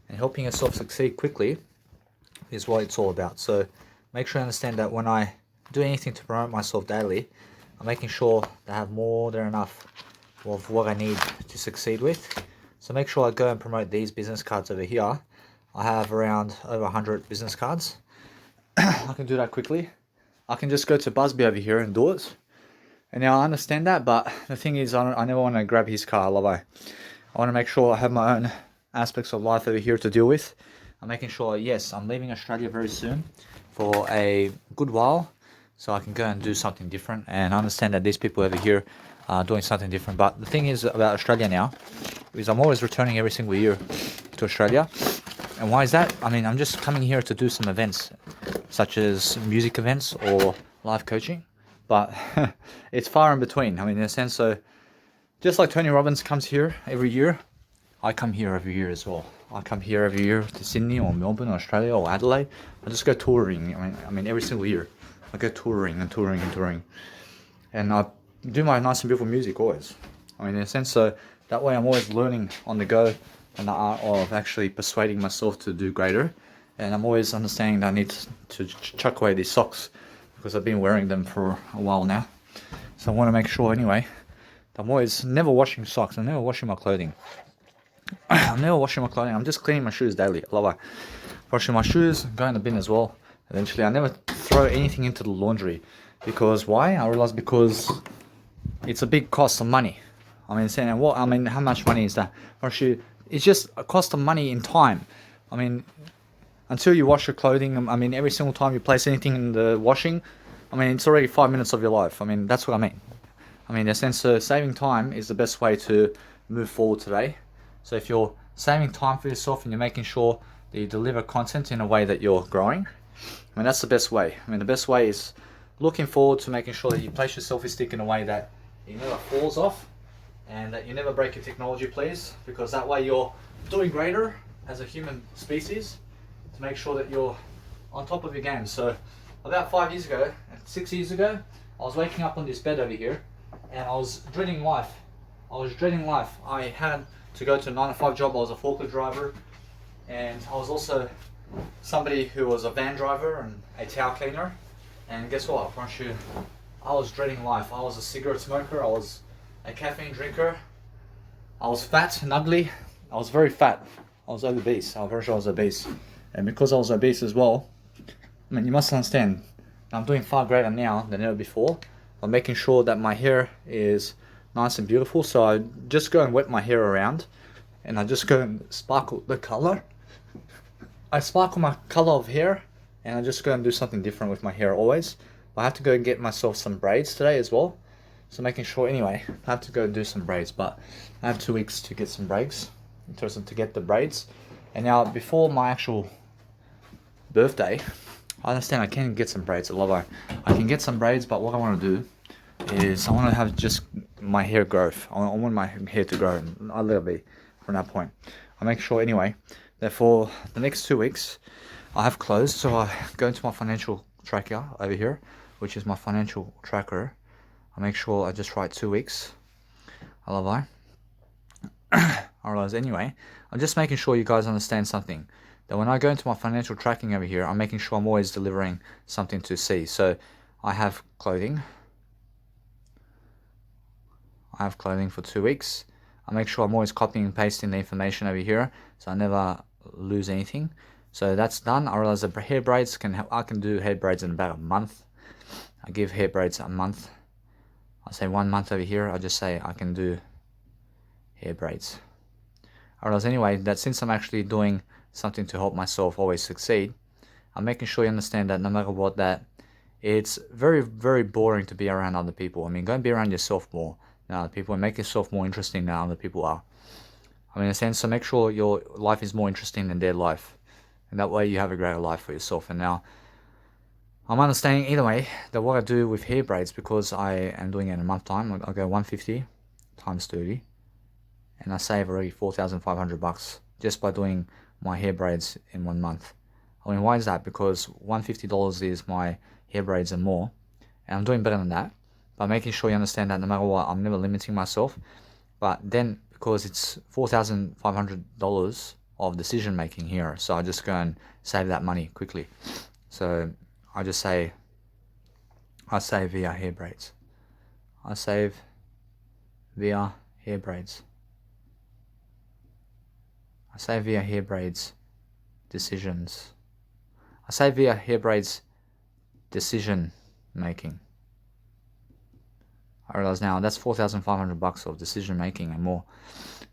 and helping yourself succeed quickly is what it's all about. So make sure you understand that when I do anything to promote myself daily, I'm making sure that I have more than enough of what I need to succeed with. So make sure I go and promote these business cards over here. I have around over 100 business cards. I can do that quickly. I can just go to Busby over here and do it. And now I understand that, but the thing is, I never want to grab his car, love I. I want to make sure I have my own aspects of life over here to deal with. I'm making sure, yes, I'm leaving Australia very soon for a good while, so I can go and do something different. And I understand that these people over here are doing something different. But the thing is about Australia now, is I'm always returning every single year to Australia. And why is that? I mean, I'm just coming here to do some events, such as music events or live coaching. But it's far in between. I mean, in a sense, so just like Tony Robbins comes here every year, I come here every year as well. I come here every year to Sydney or Melbourne or Australia or Adelaide. I just go touring. I mean, every single year, I go touring and touring and touring. And I do my nice and beautiful music always. I mean, in a sense, so that way I'm always learning on the go and the art of actually persuading myself to do greater. And I'm always understanding that I need to chuck away these socks because I've been wearing them for a while now. So I want to make sure anyway, I'm always never washing socks. I'm never washing my clothing. I'm never washing my clothing. I'm just cleaning my shoes daily. I love it. Washing my shoes, go in the bin as well. Eventually, I never throw anything into the laundry. Because why? I realize because it's a big cost of money. I mean, saying what? I mean, how much money is that? It's just a cost of money in time. I mean, until you wash your clothing, I mean, every single time you place anything in the washing, I mean, it's already 5 minutes of your life. I mean, that's what I mean. I mean, in a sense, saving time is the best way to move forward today. So if you're saving time for yourself and you're making sure that you deliver content in a way that you're growing, I mean, that's the best way. I mean, the best way is looking forward to making sure that you place your selfie stick in a way that it never falls off and that you never break your technology, please, because that way you're doing greater as a human species to make sure that you're on top of your game. So about 5 years ago, 6 years ago, I was waking up on this bed over here and I was dreading life. I had to go to a 9 to 5 job. I was a forklift driver, and I was also somebody who was a van driver and a towel cleaner. And guess what? I promise you, I was dreading life. I was a cigarette smoker. I was a caffeine drinker. I was fat and ugly. I was very fat. I was obese. I'm pretty sure I was obese. And because I was obese as well, I mean, you must understand, I'm doing far greater now than ever before. I'm making sure that my hair is nice and beautiful. So I just go and wet my hair around, and I just go and sparkle the color. I sparkle my color of hair, and I just go and do something different with my hair always. I have to go and get myself some braids today as well. So making sure, anyway, I have to go and do some braids, but I have 2 weeks to get some braids, in terms of to get the braids. And now, before my actual birthday, I understand I can get some braids. I can get some braids, but what I want to do is I want to have just my hair growth. I want my hair to grow a little bit from that point. I make sure, anyway, that for the next 2 weeks, I have clothes. So I go into my financial tracker over here, which is my financial tracker. I make sure I just write 2 weeks. I love I. I realize, anyway, I'm just making sure you guys understand something. That when I go into my financial tracking over here, I'm making sure I'm always delivering something to see. So I have clothing. I have clothing for 2 weeks. I make sure I'm always copying and pasting the information over here, so I never lose anything. So that's done. I realize that hair braids I can do hair braids in about a month. I give hair braids a month. I say 1 month over here. I just say I can do hair braids. I realize, anyway, that since I'm actually doing something to help myself always succeed, I'm making sure you understand that no matter what, that it's very, very boring to be around other people. I mean, go and be around yourself more than other people, and make yourself more interesting than other people are. I mean, in a sense, so make sure your life is more interesting than their life, and that way you have a greater life for yourself. And now, I'm understanding either way that what I do with hair braids, because I am doing it in a month time, I'll go 150 times 30, and I save already 4,500 bucks just by doing my hair braids in 1 month. I mean, why is that? Because $150 is my hair braids and more, and I'm doing better than that by making sure you understand that no matter what, I'm never limiting myself. But then, because it's $4,500 of decision making here, so I just go and save that money quickly. So I just say, I save via hair braids. I save via hair braids. I save via hair braids decisions. I save via hair braids decision making. I realize now that's 4,500 bucks of decision making and more.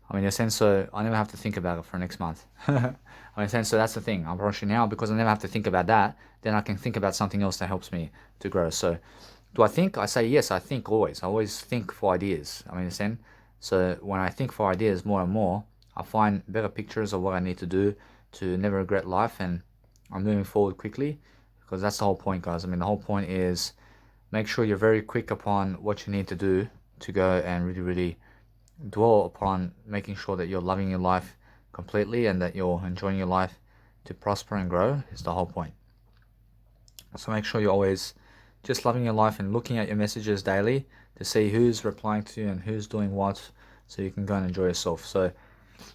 I mean, in a sense, so I never have to think about it for next month. I mean, in a sense, so that's the thing. I'm rushing now because I never have to think about that. Then I can think about something else that helps me to grow. So, do I think? I say yes. I think always. I always think for ideas. I mean, in a sense, so when I think for ideas more and more, I find better pictures of what I need to do to never regret life, and I'm moving forward quickly, because that's the whole point, guys. I mean, the whole point is make sure you're very quick upon what you need to do to go and really, really dwell upon making sure that you're loving your life completely and that you're enjoying your life to prosper and grow is the whole point. So make sure you're always just loving your life and looking at your messages daily to see who's replying to you and who's doing what, so you can go and enjoy yourself. So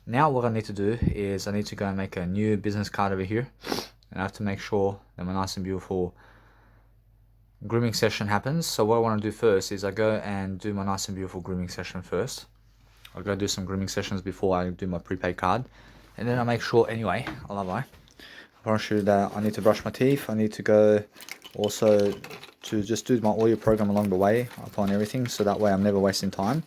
now what I need to do is I need to go and make a new business card over here, and I have to make sure that my nice and beautiful grooming session happens. So what I want to do first is I go and do my nice and beautiful grooming session first. I'll go do some grooming sessions before I do my prepaid card, and then I make sure, anyway, I promise you that I need to brush my teeth. I need to go also to just do my audio program along the way upon everything, so that way I'm never wasting time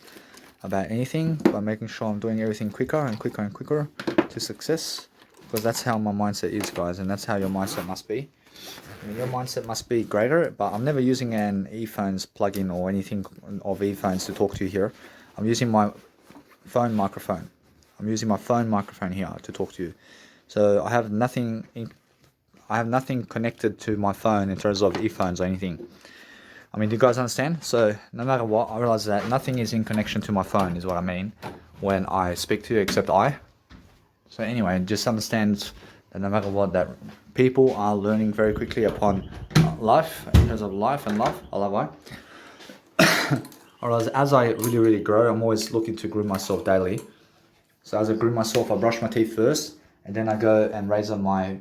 about anything, by making sure I'm doing everything quicker and quicker and quicker to success, because that's how my mindset is, guys, and that's how your mindset must be. I mean, your mindset must be greater, but I'm never using an earphones plugin or anything of earphones to talk to you here. I'm using my phone microphone. I'm using my phone microphone here to talk to you. So I have nothing connected to my phone in terms of earphones or anything. I mean, do you guys understand? So no matter what, I realize that nothing is in connection to my phone is what I mean when I speak to you except I. So anyway, just understand that no matter what, that people are learning very quickly upon life, in terms of life and love. I love life. Or as I really grow, I'm always looking to groom myself daily. So as I groom myself, I brush my teeth first, and then I go and razor my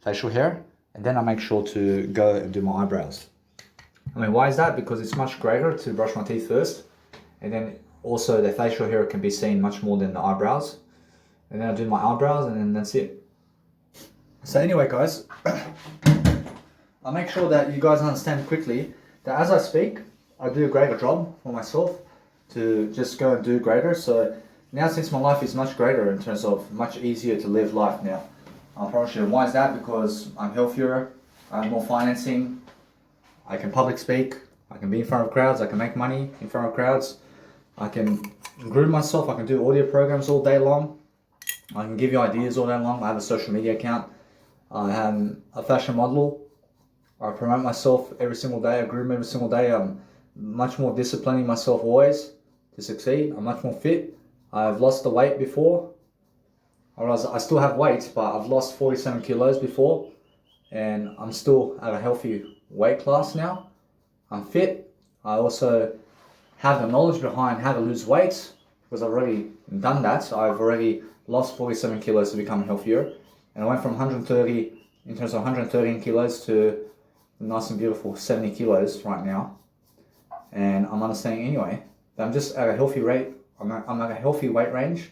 facial hair, and then I make sure to go and do my eyebrows. I mean, why is that? Because it's much greater to brush my teeth first, and then also the facial hair can be seen much more than the eyebrows. And then I do my eyebrows, and then that's it. So anyway, guys, I make sure that you guys understand quickly that as I speak, I do a greater job for myself to just go and do greater. So now, since my life is much greater in terms of much easier to live life now, I promise you. Why is that? Because I'm healthier, I have more financing, I can public speak, I can be in front of crowds, I can make money in front of crowds, I can groom myself, I can do audio programs all day long, I can give you ideas all day long. I have a social media account, I am a fashion model, I promote myself every single day, I groom every single day. I'm much more disciplining myself always to succeed. I'm much more fit. I've lost the weight before. I still have weight, but I've lost 47 kilos before, and I'm still at a healthy weight class now. I'm fit. I also have the knowledge behind how to lose weight because I've already done that. I've already lost 47 kilos to become healthier, and I went from 130 in terms of 113 kilos to nice and beautiful 70 kilos right now. And I'm understanding anyway that I'm just at a healthy rate. I'm at a healthy weight range.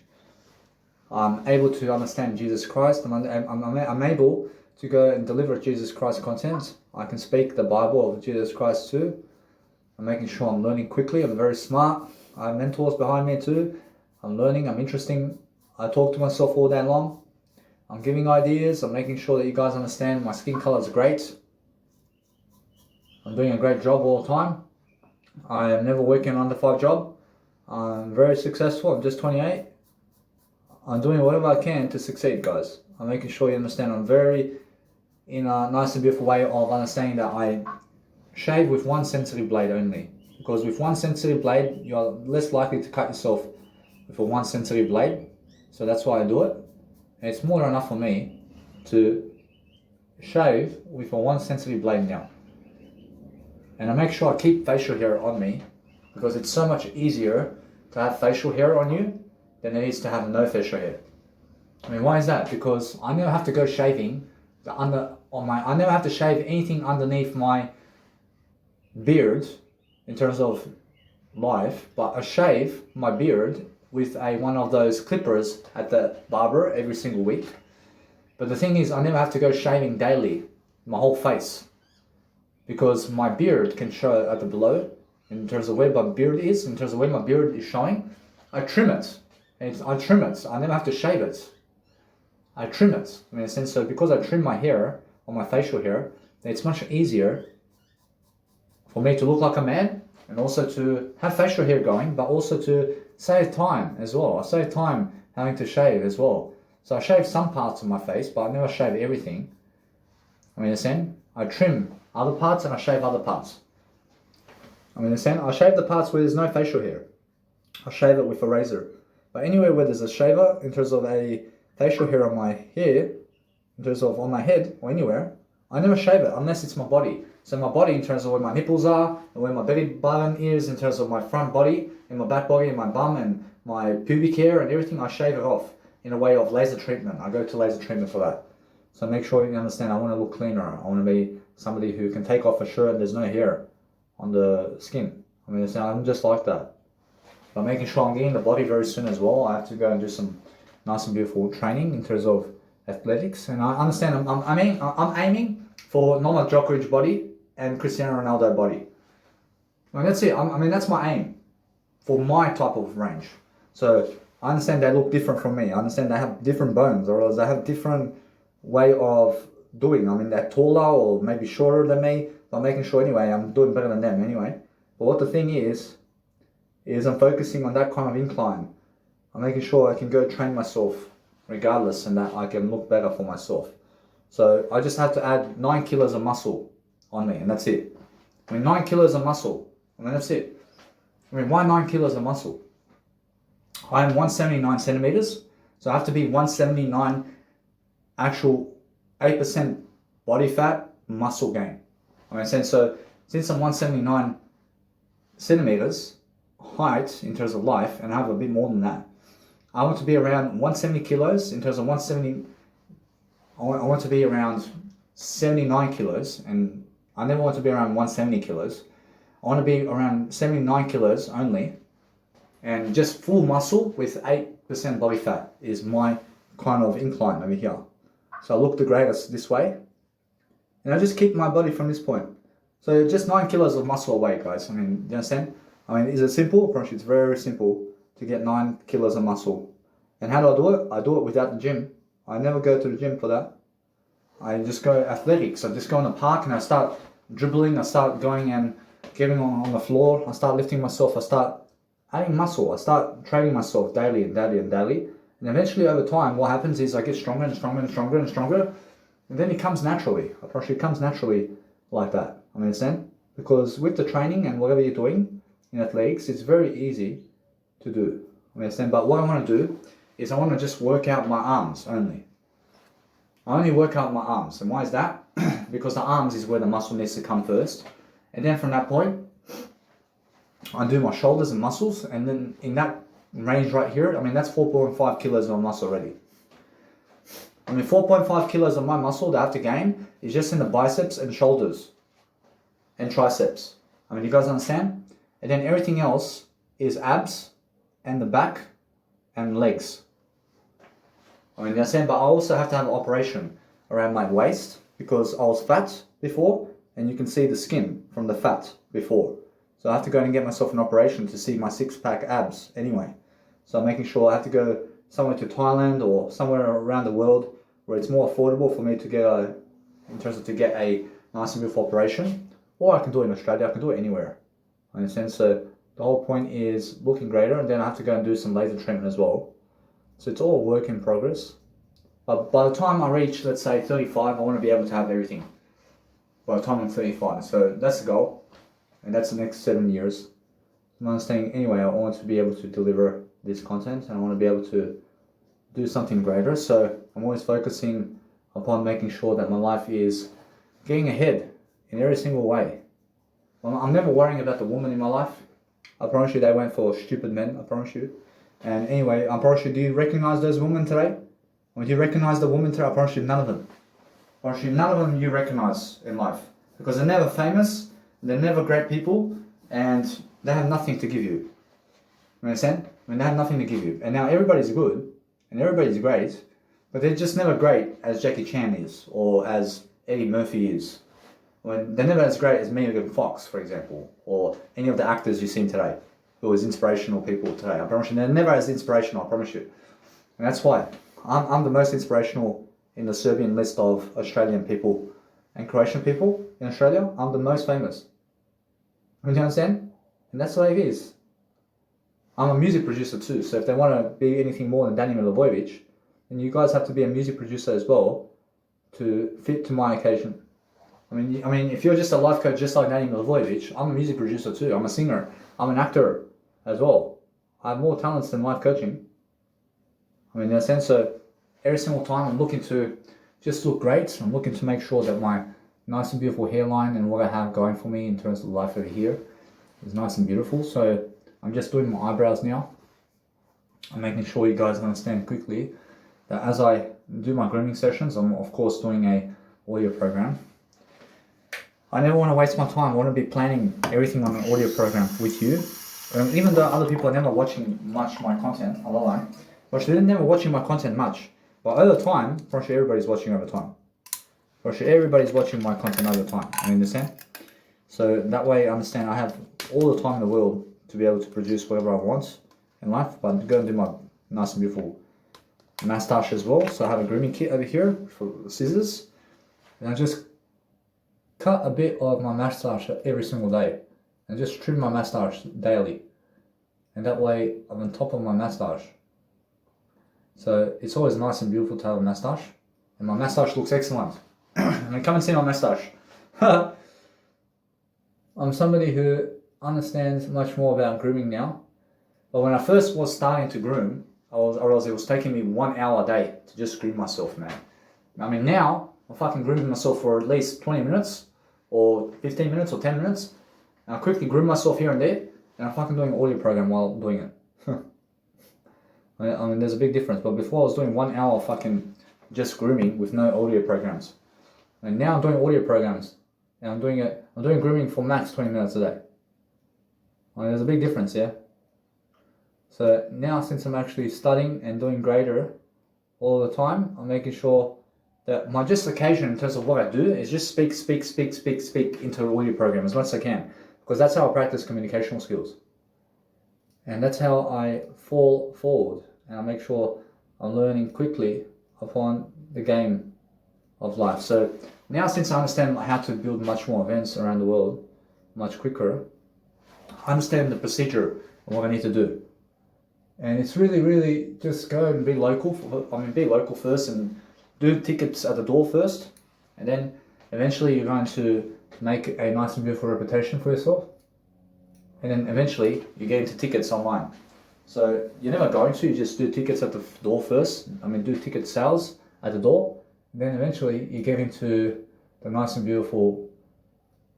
I'm able to understand Jesus Christ. I'm able to go and deliver Jesus Christ content. I can speak the Bible of Jesus Christ too. I'm making sure I'm learning quickly. I'm very smart. I have mentors behind me too. I'm learning. I'm interesting. I talk to myself all day long. I'm giving ideas. I'm making sure that you guys understand my skin color is great. I'm doing a great job all the time. I am never working an under 5 job. I'm very successful. I'm just 28. I'm doing whatever I can to succeed, guys. I'm making sure you understand. I'm very in a nice and beautiful way of understanding that I shave with one sensitive blade only. Because with one sensitive blade, you are less likely to cut yourself with a one sensitive blade. So that's why I do it. And it's more than enough for me to shave with a one sensitive blade now. And I make sure I keep facial hair on me because it's so much easier to have facial hair on you than it is to have no facial hair. I mean, why is that? Because I never have to go shaving I never have to shave anything underneath my beard in terms of life, but I shave my beard with one of those clippers at the barber every single week. But the thing is, I never have to go shaving daily, my whole face. Because my beard can show at the below, in terms of where my beard is, in terms of where my beard is showing, I trim it. I trim it. I never have to shave it. I trim it. I mean, in a sense, so because I trim my hair, or my facial hair, it's much easier for me to look like a man, and also to have facial hair going, but also to save time as well. I save time having to shave as well. So I shave some parts of my face, but I never shave everything. I mean, in a sense, I trim other parts and I shave other parts. I mean, I shave the parts where there's no facial hair. I shave it with a razor. But anywhere where there's a shaver, in terms of a facial hair on my hair, in terms of on my head or anywhere, I never shave it unless it's my body. So my body, in terms of where my nipples are and where my belly button is, in terms of my front body and my back body and my bum and my pubic hair and everything, I shave it off in a way of laser treatment. I go to laser treatment for that. So make sure you understand, I want to look cleaner. I want to be somebody who can take off a shirt and there's no hair on the skin. I mean, I'm just like that. But making sure I'm getting the body very soon as well. I have to go and do some nice and beautiful training in terms of athletics. And I understand I'm aiming for Novak Djokovic body and Cristiano Ronaldo body. I mean, that's it. That's my aim for my type of range. So I understand they look different from me. I understand they have different bones, or else they have different way of doing. I mean, they're taller or maybe shorter than me. But making sure anyway, I'm doing better than them anyway. But what the thing is I'm focusing on that kind of incline. I'm making sure I can go train myself regardless, and that I can look better for myself. So I just have to add 9 kilos of muscle on me, and that's it. I mean, 9 kilos of muscle. I mean, that's it. I mean, why 9 kilos of muscle? I am 179 centimeters, so I have to be 179 actual 8% body fat muscle gain. I mean, so since I'm 179 centimeters height in terms of life, and I have a bit more than that, I want to be around 170 kilos in terms of 170. I want to be around 79 kilos, and I never want to be around 170 kilos. I want to be around 79 kilos only, and just full muscle with 8% body fat is my kind of incline over here. So I look the greatest this way, and I just keep my body from this point. So just 9 kilos of muscle away, guys. I mean, you understand? I mean, is it simple? Approach, it's very simple to get 9 kilos of muscle. And how do I do it? I do it without the gym. I never go to the gym for that. I just go athletics. I just go in the park and I start dribbling. I start going and getting on the floor. I start lifting myself. I start adding muscle. I start training myself daily and daily and daily. And eventually over time, what happens is I get stronger and stronger and stronger and stronger. And then it comes naturally. I promise you, it comes naturally like that. I understand? Because with the training and whatever you're doing in athletics, it's very easy to do. I understand? But what I want to do is I want to just work out my arms only. I only work out my arms. And why is that? Because the arms is where the muscle needs to come first. And then from that point, I do my shoulders and muscles. And then in that range right here, I mean, that's 4.5 kilos of muscle already. I mean, 4.5 kilos of my muscle that I have to gain is just in the biceps and shoulders and triceps. I mean, you guys understand? And then everything else is abs and the back and legs. I mean, you understand? But I also have to have an operation around my waist because I was fat before, and you can see the skin from the fat before. So I have to go and get myself an operation to see my six-pack abs anyway. So I'm making sure I have to go somewhere to Thailand or somewhere around the world where it's more affordable for me to get a nice and beautiful operation. Or I can do it in Australia, I can do it anywhere. I understand? So the whole point is looking greater, and then I have to go and do some laser treatment as well. So it's all work in progress. But by the time I reach, let's say 35, I want to be able to have everything. By the time I'm 35. So that's the goal. And that's the next 7 years. And I'm saying, anyway, I want to be able to deliver this content, and I want to be able to do something greater. So I'm always focusing upon making sure that my life is getting ahead in every single way. I'm never worrying about the woman in my life. I promise you they went for stupid men, I promise you. And anyway, I promise you, do you recognize those women today? When you recognize the women today, I promise you none of them. I promise you none of them you recognize in life. Because they're never famous, they're never great people, and they have nothing to give you. You understand? I mean, they have nothing to give you. And now everybody's good, and everybody's great, but they're just never great as Jackie Chan is, or as Eddie Murphy is. When they're never as great as Megan Fox, for example, or any of the actors you've seen today, who is inspirational people today. I promise you, they're never as inspirational, I promise you. And that's why I'm the most inspirational in the Serbian list of Australian people and Croatian people in Australia. I'm the most famous. You understand? And that's the way it is. I'm a music producer too, so if they want to be anything more than Danny Milivojevic, then you guys have to be a music producer as well to fit to my occasion. I mean, if you're just a life coach just like Danny Milivojevic, I'm a music producer too. I'm a singer. I'm an actor as well. I have more talents than life coaching. I mean, in a sense, so every single time I'm looking to just look great. I'm looking to make sure that my nice and beautiful hairline and what I have going for me in terms of life over here is nice and beautiful. So I'm just doing my eyebrows now. I'm making sure you guys understand quickly that as I do my grooming sessions, I'm of course doing a audio program. I never want to waste my time. I want to be planning everything on an audio program with you. Even though other people are never watching much my content, I lie. But they're never watching my content much. But over time, for sure everybody's watching over time. For sure everybody's watching my content over time. You understand? So that way I understand I have all the time in the world to be able to produce whatever I want in life. But I'm going to do my nice and beautiful moustache as well. So I have a grooming kit over here for scissors. And I just cut a bit of my moustache every single day. And just trim my moustache daily. And that way I'm on top of my moustache. So it's always nice and beautiful to have a moustache. And my moustache looks excellent. I mean, come and see my moustache. Oh I'm somebody who understands much more about grooming now. But when I first was starting to groom, it was taking me 1 hour a day to just groom myself, man. I mean, now I'm fucking grooming myself for at least 20 minutes or 15 minutes or 10 minutes. And I quickly groom myself here and there, and I'm fucking doing an audio program while doing it. I mean, there's a big difference. But before I was doing 1 hour fucking just grooming with no audio programs. And now I'm doing audio programs. And I'm doing grooming for max 20 minutes a day. I mean, there's a big difference, yeah? So now, since I'm actually studying and doing greater all the time, I'm making sure that my just occasion in terms of what I do is just speak into the audio program as much as I can. Because that's how I practice communicational skills. And that's how I fall forward. And I make sure I'm learning quickly upon the game of life. So now, since I understand how to build much more events around the world much quicker, I understand the procedure and what I need to do. And it's really just go and be local. Be local first and do tickets at the door first. And then eventually you're going to make a nice and beautiful reputation for yourself. And then eventually you get into tickets online. So you're never going to, you just do tickets at the door first. Do ticket sales at the door. And then eventually you get into the nice and beautiful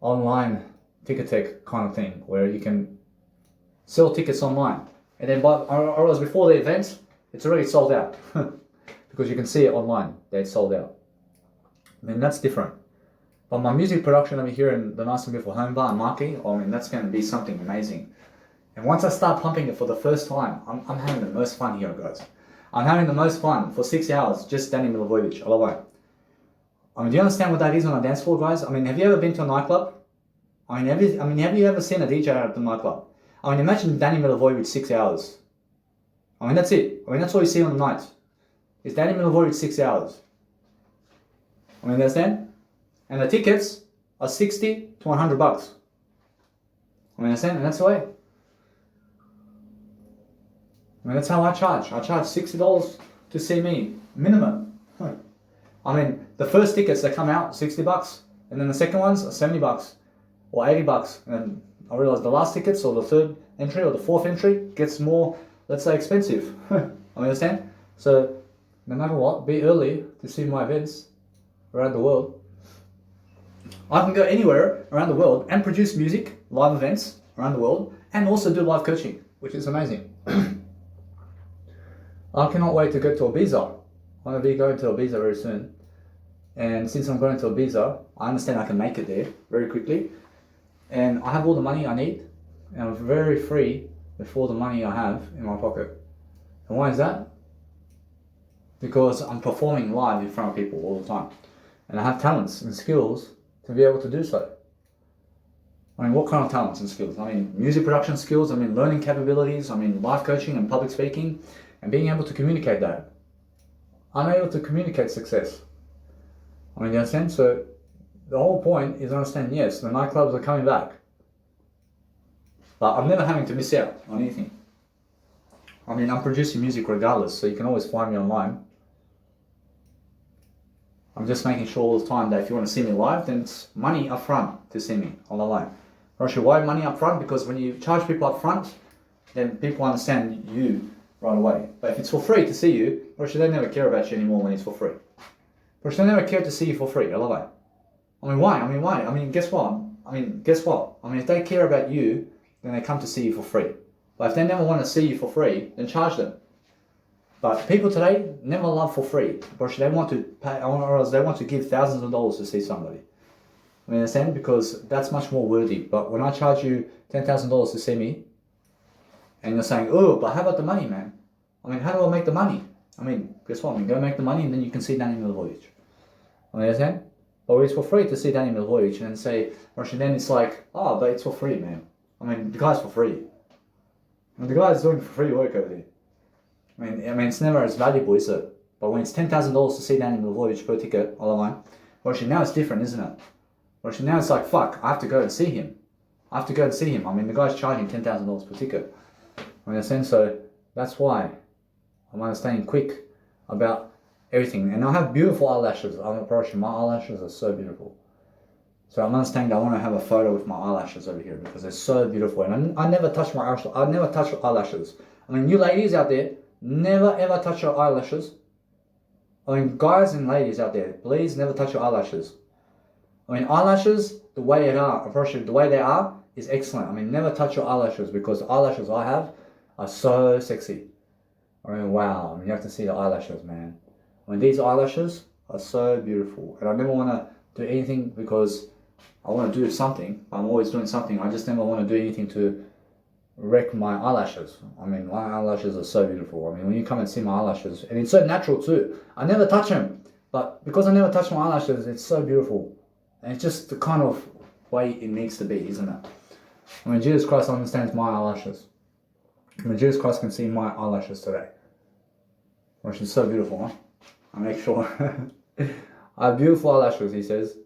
online ticket tech kind of thing where you can sell tickets online. And then or before the event, it's already sold out. Because you can see it online, that it's sold out. That's different. But my music production over here in the nice and beautiful home bar in Marquee, that's going to be something amazing. And once I start pumping it for the first time, I'm having the most fun here, guys. I'm having the most fun for 6 hours, just Danny Milivojevic, all the way. Do you understand what that is on a dance floor, guys? Have you ever been to a nightclub? Have you ever seen a DJ at the nightclub? Imagine Danny Milivojevic 6 hours. That's it. That's all you see on the night. Is Danny Milivojevic 6 hours. Understand? And the tickets are $60 to $100. Understand? And that's the way. That's how I charge. I charge $60 to see me, minimum. The first tickets that come out, $60, and then the second ones are $70 or $80. And I realize the last tickets or the third entry or the fourth entry gets more, let's say, expensive. Understand? So no matter what, be early to see my events around the world. I can go anywhere around the world and produce music, live events around the world, and also do live coaching, which is amazing. I cannot wait to go to Ibiza. I'm going to be going to Ibiza very soon. And since I'm going to Ibiza, I understand I can make it there very quickly. And I have all the money I need. And I'm very free with all the money I have in my pocket. And why is that? Because I'm performing live in front of people all the time. And I have talents and skills to be able to do so. What kind of talents and skills? Music production skills, learning capabilities, life coaching and public speaking, and being able to communicate that. I'm able to communicate success. You understand? So the whole point is understand, yes, the nightclubs are coming back. But I'm never having to miss out on anything. I'm producing music regardless, so you can always find me online. I'm just making sure all the time that if you want to see me live, then it's money up front to see me on the live. Why money up front? Because when you charge people up front, then people understand you right away. But if it's for free to see you, they never care about you anymore when it's for free. They never care to see you for free, why? Why? Guess what? If they care about you, then they come to see you for free. But if they never want to see you for free, then charge them. But people today never love for free. They want to pay, or else they want to give thousands of dollars to see somebody. Understand? Because that's much more worthy. But when I charge you $10,000 to see me, and you're saying, oh, but how about the money, man? How do I make the money? Guess what? Go make the money and then you can see Danny Milivojevic. Understand? Or it's for free to see Danny Milivojevic and then say, then it's like, oh, but it's for free, man. The guy's for free. The guy's doing free work over there. It's never as valuable, is it? But when it's $10,000 to see Danny Milivojevic per ticket online, now it's different, isn't it? Now it's like, fuck, I have to go and see him. The guy's charging $10,000 per ticket. So that's why I'm understanding quick about everything. And I have beautiful eyelashes. My eyelashes are so beautiful. So I'm understanding that I want to have a photo with my eyelashes over here because they're so beautiful. And I never touch my eyelashes. I never touch eyelashes. I mean, you ladies out there, never ever touch your eyelashes. I mean, guys and ladies out there, please never touch your eyelashes. I mean, eyelashes, the way they are, unfortunately, the way they are is excellent. I mean, never touch your eyelashes because the eyelashes I have are so sexy. I mean, wow. I mean, you have to see the eyelashes, man. I mean, these eyelashes are so beautiful. And I never want to do anything because I want to do something. I'm always doing something. I just never want to do anything to wreck my eyelashes. I mean, my eyelashes are so beautiful. I mean, when you come and see my eyelashes, and it's so natural too. I never touch them, but because I never touch my eyelashes, it's so beautiful. And it's just the kind of way it needs to be, isn't it? I mean, Jesus Christ understands my eyelashes. I mean, Jesus Christ can see my eyelashes today. Which is so beautiful, huh? I make sure. I have beautiful eyelashes, he says.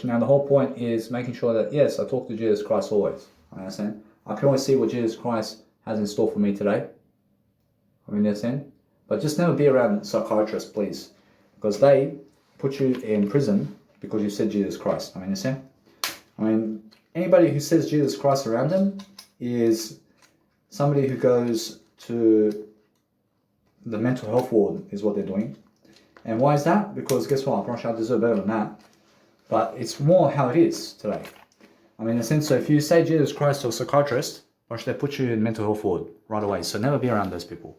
Now, the whole point is making sure that, yes, I talk to Jesus Christ always. I understand? I can always see what Jesus Christ has in store for me today. I mean, understand? But just never be around psychiatrists, please. Because they put you in prison because you said Jesus Christ. I mean, understand? I mean, anybody who says Jesus Christ around them is somebody who goes to the mental health ward is what they're doing. And why is that? Because guess what? I promise you I deserve better than that. But it's more how it is today. I mean, in a sense, so if you say Jesus Christ to a psychiatrist, they put you in mental health ward right away. So never be around those people.